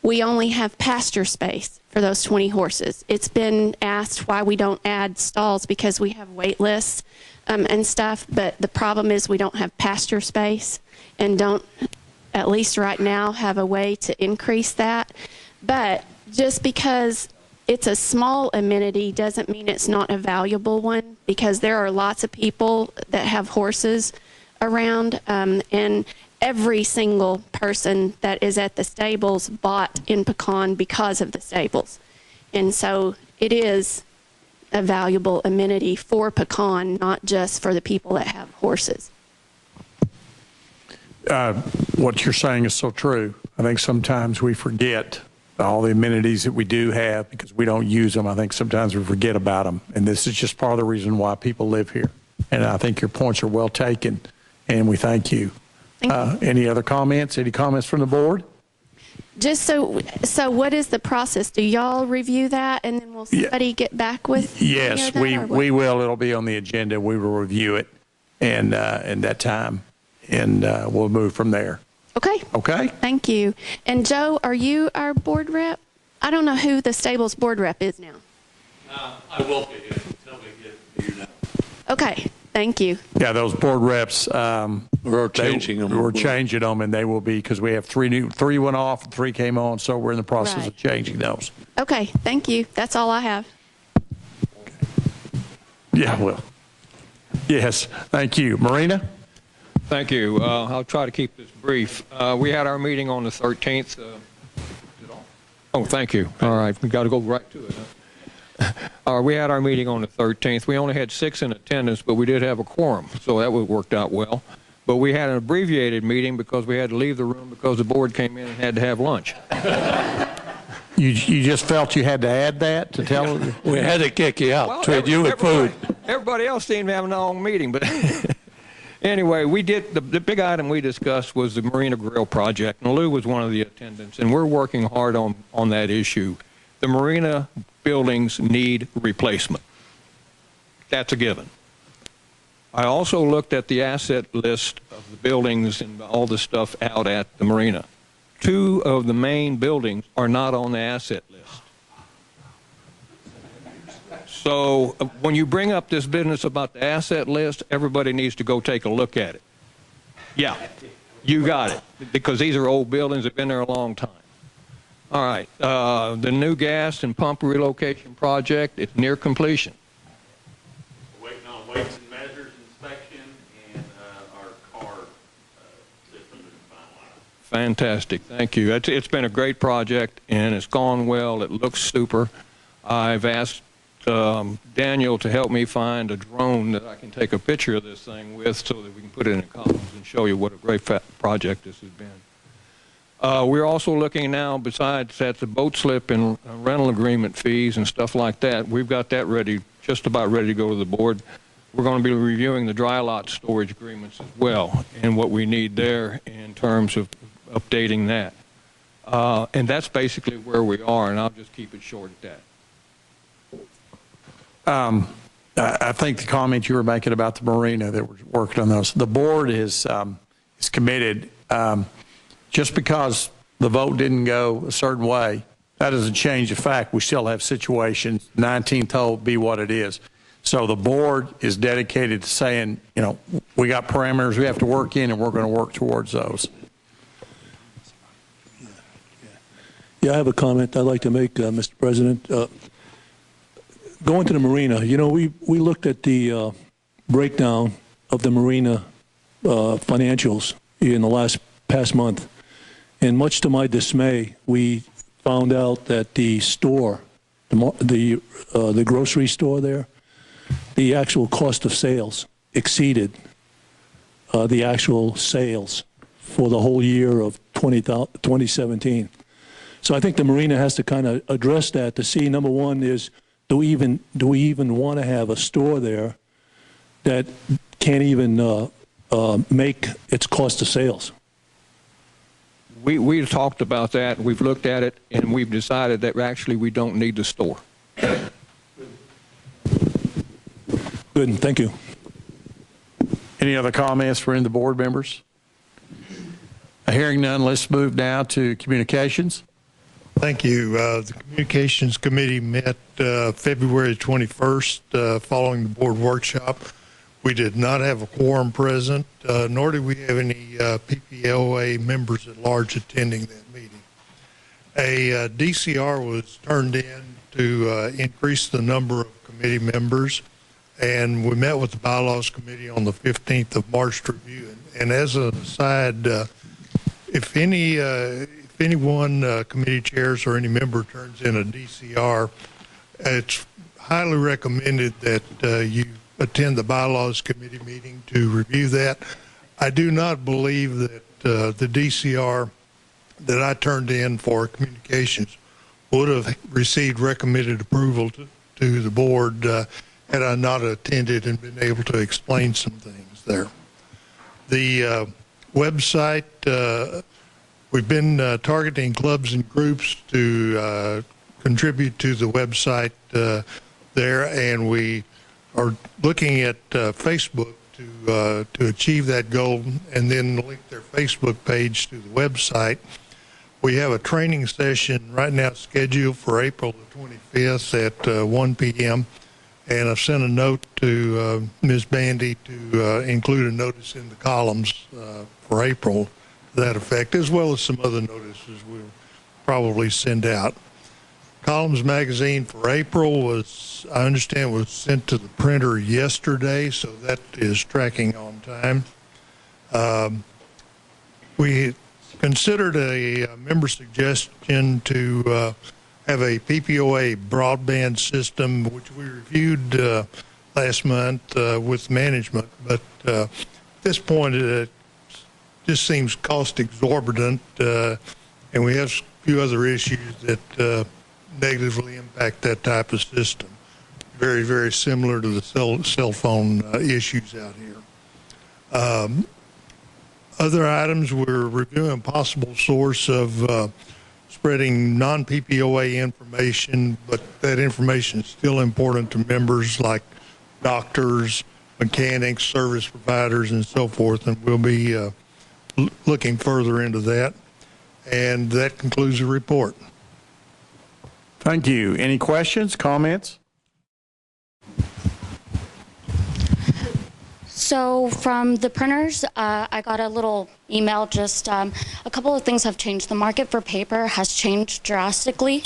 We only have pasture space for those 20 horses. It's been asked why we don't add stalls because we have wait lists and stuff, but the problem is we don't have pasture space and don't, at least right now, have a way to increase that. But just because it's a small amenity doesn't mean it's not a valuable one, because there are lots of people that have horses around, and every single person that is at the stables bought in Pecan because of the stables. And so it is a valuable amenity for Pecan, not just for the people that have horses. What you're saying is so true. I think sometimes we forget all the amenities that we do have because we don't use them. I think sometimes we forget about them. And this is just part of the reason why people live here. And I think your points are well taken, and we thank you. Any other comments? Any comments from the board? Just so what is the process? Do y'all review that and then will somebody get back with Yes, we will. It'll be on the agenda. We will review it and in that time, and we'll move from there. Okay. Okay. Thank you. And Joe, are you our board rep? I don't know who the stables board rep is now. I will be until we get it figured out. Okay. Thank you. Yeah, those board reps. We're changing them. We're changing them, and they will be, because we have three went off and 3 came on, so we're in the process of changing those. Okay. Thank you. That's all I have. Yeah, well. Yes. Thank you. Marina? Thank you. I'll try to keep this brief. We had our meeting on the 13th. Oh, thank you. All right. We got to go right to it. We had our meeting on the 13th. We only had 6 in attendance, but we did have a quorum, so that worked out well. But we had an abbreviated meeting because we had to leave the room because the board came in and had to have lunch. You just felt you had to add that to tell them? We had to kick you out, trade you with food. Everybody else seemed to have a long meeting, but anyway, we did the big item we discussed was the Marina Grill project, and Lou was one of the attendants, and we're working hard on that issue. The marina buildings need replacement. That's a given. I also looked at the asset list of the buildings and all the stuff out at the marina. 2 of the main buildings are not on the asset list. So when you bring up this business about the asset list, everybody needs to go take a look at it. Yeah, you got it, because these are old buildings that have been there a long time. All right, the new gas and pump relocation project, it's near completion. Waiting on weights and measures inspection, and our car system is finalized. Fantastic, thank you. It's been a great project, and it's gone well. It looks super. I've asked Daniel to help me find a drone that I can take a picture of this thing with so that we can put it in columns and show you what a great project this has been. We're also looking now, besides at the boat slip and rental agreement fees and stuff like that, we've got that ready, just about ready to go to the board. We're going to be reviewing the dry lot storage agreements as well, and what we need there in terms of updating that. And that's basically where we are, and I'll just keep it short at that. I think the comment you were making about the marina, that we're working on those, the board is committed. Just because the vote didn't go a certain way, that doesn't change the fact we still have situations. 19th hole be what it is. So the board is dedicated to saying, you know, we got parameters we have to work in, and we're going to work towards those. Yeah, I have a comment I'd like to make, Mr. President. Going to the marina, you know, we looked at the breakdown of the marina financials in the past month. And much to my dismay, we found out that the store, the grocery store there, the actual cost of sales exceeded the actual sales for the whole year of 2017. So I think the marina has to kind of address that to see, number one, is do we even want to have a store there that can't even make its cost of sales? We've talked about that, we've looked at it, and we've decided that actually we don't need the store. Good, thank you. Any other comments from any of the board members? Hearing none, let's move now to communications. Thank you. The Communications Committee met February 21st following the board workshop. We did not have a quorum present, nor did we have any PPOA members at large attending that meeting. A DCR was turned in to increase the number of committee members, and we met with the Bylaws Committee on the 15th of March to review it. And as an aside, if anyone committee chairs or any member turns in a DCR, it's highly recommended that you attend the Bylaws Committee meeting to review that. I do not believe that the DCR that I turned in for communications would have received recommended approval to the board had I not attended and been able to explain some things there. The website, we've been targeting clubs and groups to contribute to the website there, and we are looking at Facebook to achieve that goal and then link their Facebook page to the website. We have a training session right now scheduled for April the 25th at 1 p.m. And I've sent a note to Ms. Bandy to include a notice in the columns for April to that effect, as well as some other notices we'll probably send out. Columns magazine for April was, I understand, was sent to the printer yesterday, so that is tracking on time. We considered a member suggestion to have a PPOA broadband system, which we reviewed last month with management, but at this point it just seems cost exorbitant, and we have a few other issues that negatively impact that type of system. Very, very similar to the cell phone issues out here. Other items, we're reviewing a possible source of spreading non-PPOA information, but that information is still important to members like doctors, mechanics, service providers, and so forth, and we'll be looking further into that. And that concludes the report. Thank you. Any questions, comments? So from the printers, I got a little email, just a couple of things have changed. The market for paper has changed drastically.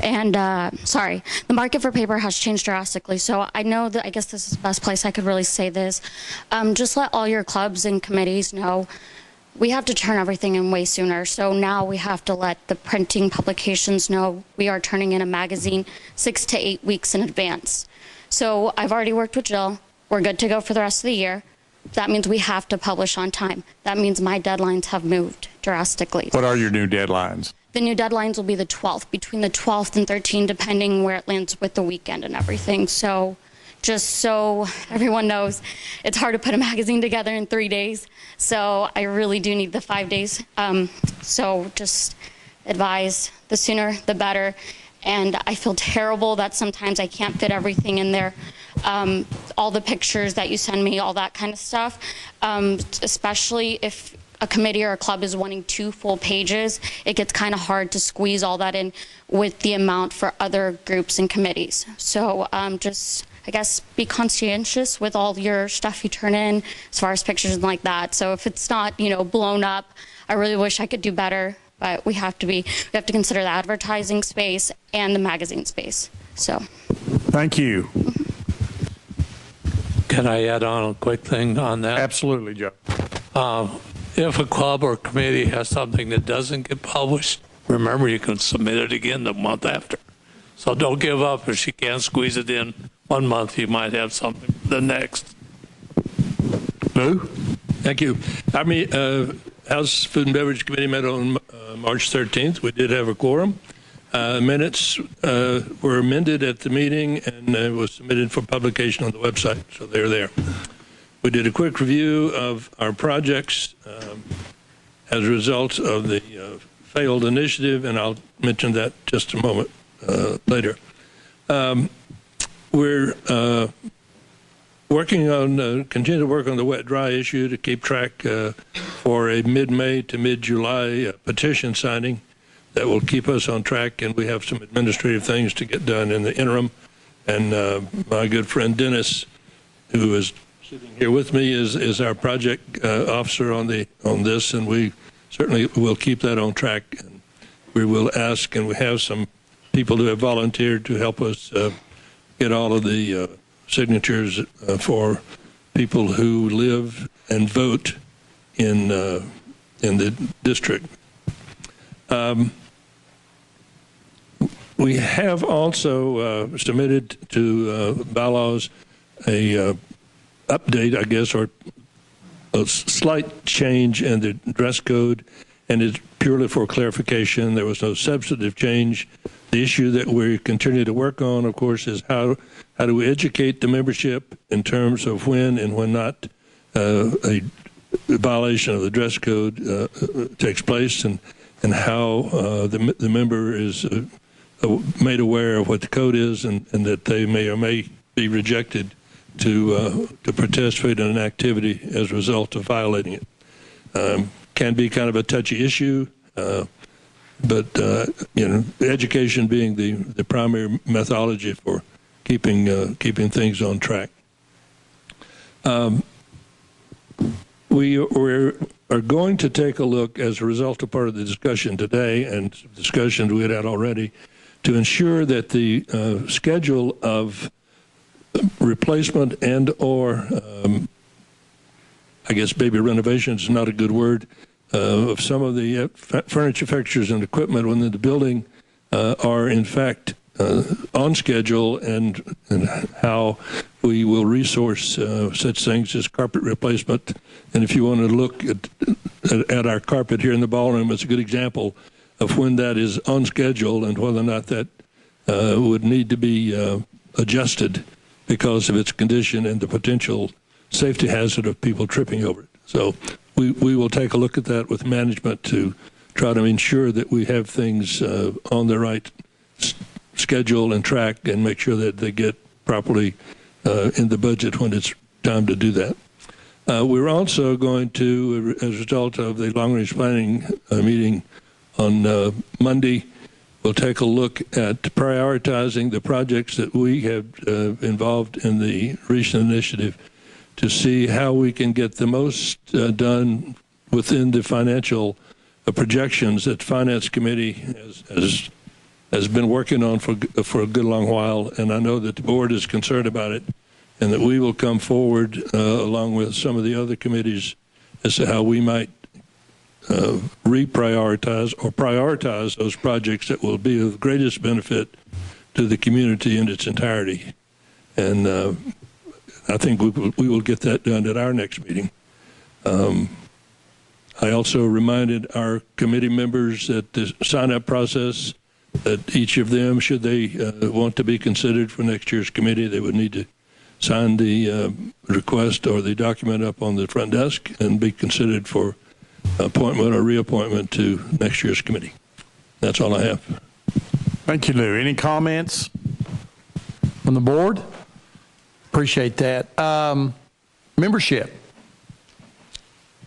And, the market for paper has changed drastically. So I know that, I guess this is the best place I could really say this. Just let all your clubs and committees know we have to turn everything in way sooner. So now we have to let the printing publications know we are turning in a magazine 6 to 8 weeks in advance. So I've already worked with Jill. We're good to go for the rest of the year. That means we have to publish on time. That means my deadlines have moved drastically. What are your new deadlines? The new deadlines will be the 12th, between the 12th and 13th, depending where it lands with the weekend and everything. So just so everyone knows, it's hard to put a magazine together in 3 days. So I really do need the 5 days. So just advise, the sooner the better. And I feel terrible that sometimes I can't fit everything in there. All the pictures that you send me, all that kind of stuff, especially if a committee or a club is wanting 2 full pages, it gets kind of hard to squeeze all that in with the amount for other groups and committees. So just, I guess, be conscientious with all your stuff you turn in as far as pictures and like that. So if it's not, blown up, I really wish I could do better. But we have to consider the advertising space and the magazine space. So, thank you. Can I add on a quick thing on that? Absolutely, Joe. If a club or committee has something that doesn't get published, remember you can submit it again the month after. So don't give up. If you can't squeeze it in 1 month, you might have something the next. Lou? Thank you. House Food and Beverage Committee met on March 13th. We did have a quorum. Minutes were amended at the meeting and was submitted for publication on the website, so they're there. We did a quick review of our projects as a result of the failed initiative, and I'll mention that just a moment continue to work on the wet-dry issue to keep track for a mid-May to mid-July petition signing that will keep us on track, and we have some administrative things to get done in the interim. And my good friend Dennis, who is sitting here with me, is our project officer on this, and we certainly will keep that on track. And we will ask, and we have some people who have volunteered to help us get all of the signatures for people who live and vote in the district. We have also submitted to bylaws a update, I guess, or a slight change in the dress code, and it's purely for clarification. There was no substantive change. The issue that we continue to work on, of course, is how do we educate the membership in terms of when and when not a violation of the dress code takes place, and how the member is made aware of what the code is, and that they may or may be rejected to participate in an activity as a result of violating it. Can be kind of a touchy issue, but education being the primary methodology for keeping things on track. We are going to take a look, as a result of part of the discussion today and discussions we had already, to ensure that the schedule of replacement and or I guess maybe renovation is not a good word, of some of the furniture, fixtures, and equipment within the building are in fact on schedule, and how we will resource such things as carpet replacement. And if you want to look at our carpet here in the ballroom, it's a good example of when that is on schedule and whether or not that would need to be adjusted because of its condition and the potential safety hazard of people tripping over it. So we will take a look at that with management to try to ensure that we have things on the right schedule and track, and make sure that they get properly in the budget when it's time to do that. We're also going to, as a result of the long-range planning meeting on Monday, we'll take a look at prioritizing the projects that we have involved in the recent initiative to see how we can get the most done within the financial projections that the Finance Committee has been working on for a good long while. And I know that the board is concerned about it, and that we will come forward along with some of the other committees as to how we might reprioritize or prioritize those projects that will be of the greatest benefit to the community in its entirety. And I think we will get that done at our next meeting. I also reminded our committee members that the sign-up process, that each of them, should they want to be considered for next year's committee, they would need to sign the request or the document up on the front desk and be considered for appointment or reappointment to next year's committee. That's all I have. Thank you, Lou. Any comments from the board? Appreciate that. Membership.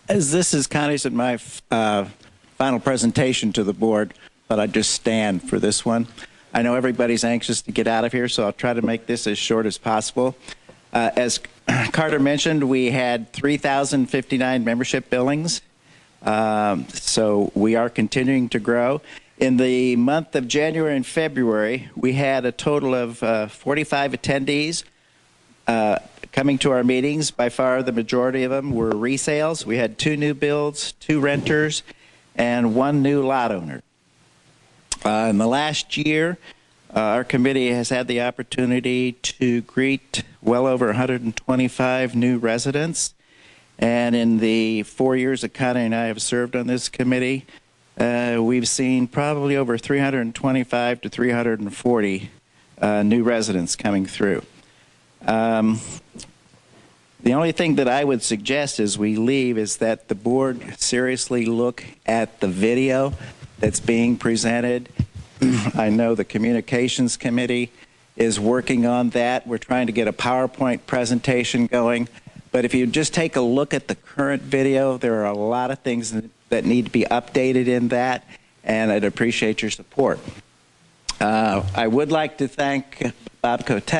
As this is kind of my final presentation to the board, but I'd just stand for this one. I know everybody's anxious to get out of here, so I'll try to make this as short as possible. As Carter mentioned, we had 3,059 membership billings. So we are continuing to grow. In the month of January and February, we had a total of 45 attendees coming to our meetings. By far, the majority of them were resales. We had 2 new builds, 2 renters, and 1 new lot owner. In the last year, our committee has had the opportunity to greet well over 125 new residents. And in the 4 years that Connie and I have served on this committee, we've seen probably over 325 to 340 new residents coming through. The only thing that I would suggest as we leave is that the board seriously look at the video that's being presented. I know the communications committee is working on that. We're trying to get a PowerPoint presentation going. But if you just take a look at the current video, there are a lot of things that need to be updated in that, and I'd appreciate your support. I would like to thank Bob Cote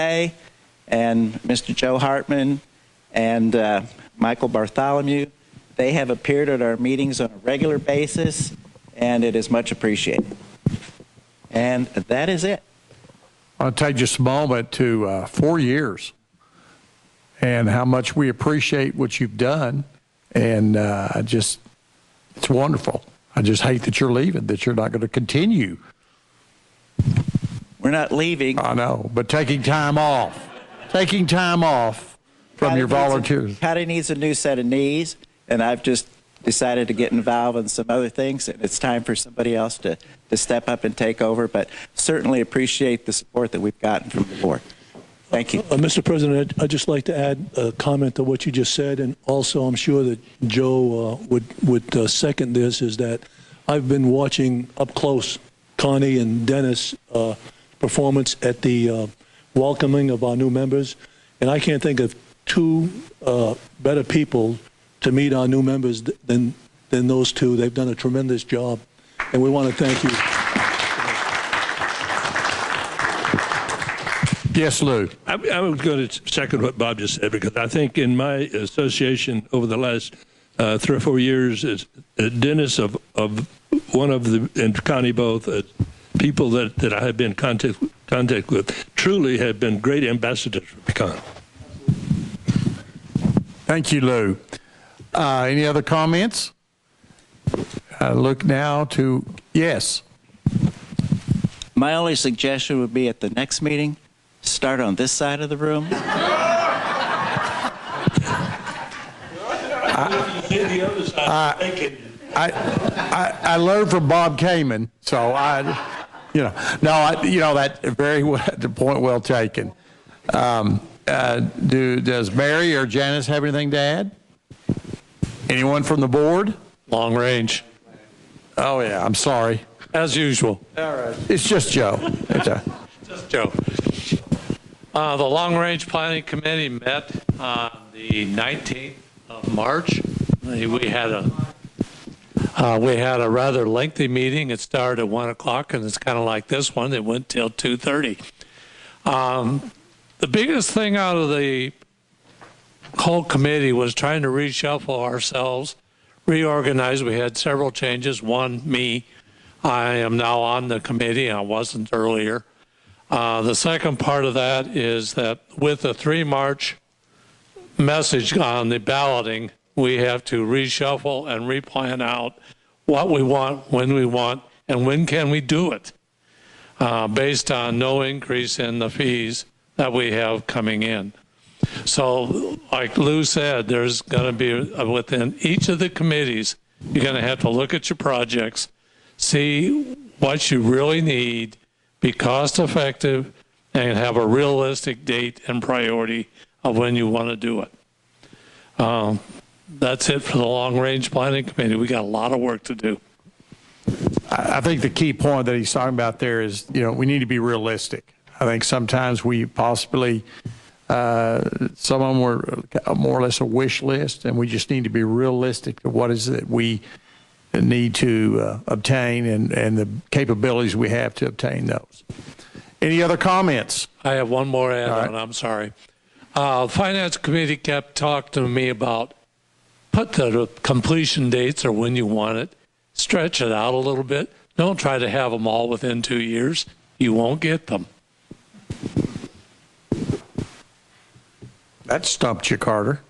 and Mr. Joe Hartman and Michael Bartholomew. They have appeared at our meetings on a regular basis, and it is much appreciated. And that is it. I'll take just a moment to 4 years and how much we appreciate what you've done. And it's wonderful. I just hate that you're leaving, that you're not going to continue. We're not leaving. I know, but taking time off. Taking time off from your volunteers. Patty needs a new set of knees, and I've just decided to get involved in some other things, and it's time for somebody else to step up and take over, but certainly appreciate the support that we've gotten from the board. Thank you. Mr. President, I'd just like to add a comment to what you just said, and also I'm sure that Joe would second this, is that I've been watching up close Connie and Dennis' performance at the welcoming of our new members, and I can't think of two better people to meet our new members than those two. They've done a tremendous job, and we want to thank you. Yes, Lou. I was going to second what Bob just said, because I think in my association over the last 3 or 4 years, Dennis of one of the, and Connie both, people that I have been in contact with, truly have been great ambassadors for Pecan. Thank you, Lou. Any other comments? Look now to, yes. My only suggestion would be at the next meeting, start on this side of the room. I learned from Bob Kamen, so that very the point well taken. Does Mary or Janice have anything to add? Anyone from the board? Long range. Oh yeah, I'm sorry. As usual. All right. It's just Joe. Just Joe. The Long Range Planning Committee met on the 19th of March. We had a rather lengthy meeting. It started at 1 o'clock, and it's kind of like this one. It went till 2:30. The biggest thing out of the whole committee was trying to reshuffle ourselves, reorganize. We had several changes. One, me. I am now on the committee. I wasn't earlier. The second part of that is that with the 3 March message on the balloting, we have to reshuffle and replan out what we want, when we want, and when can we do it, based on no increase in the fees that we have coming in. So like Lou said, there's going to be, within each of the committees, you're going to have to look at your projects, see what you really need, be cost effective, and have a realistic date and priority of when you want to do it. That's it for the Long Range Planning Committee. We got a lot of work to do. I think the key point that he's talking about there is, we need to be realistic. I think sometimes we possibly, some of them were more or less a wish list, and we just need to be realistic to what is it we need to obtain and the capabilities we have to obtain those. Any other comments? I have one more add-on. I'm sorry. Finance Committee kept talking to me about put the completion dates or when you want it, stretch it out a little bit. Don't try to have them all within 2 years. You won't get them. That stumped you, Carter.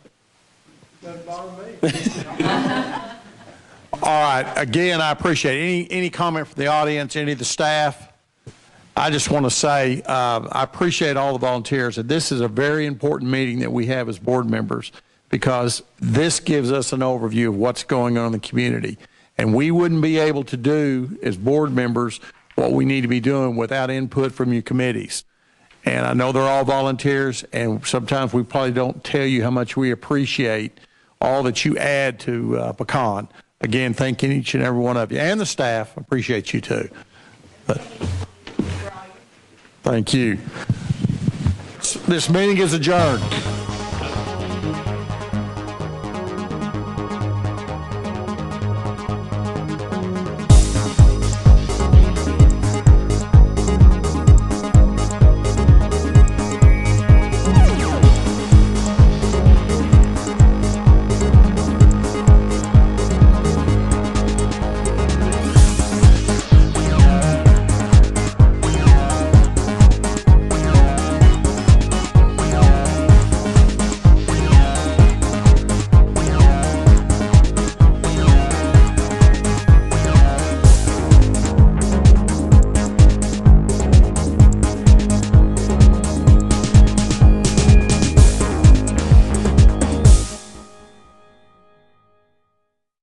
All right. Again, I appreciate any comment from the audience, any of the staff. I just want to say I appreciate all the volunteers. And this is a very important meeting that we have as board members, because this gives us an overview of what's going on in the community. And we wouldn't be able to do, as board members, what we need to be doing without input from your committees. And I know they're all volunteers, and sometimes we probably don't tell you how much we appreciate all that you add to Pecan. Again, thanking each and every one of you. And the staff, appreciate you too. But, thank you. This meeting is adjourned.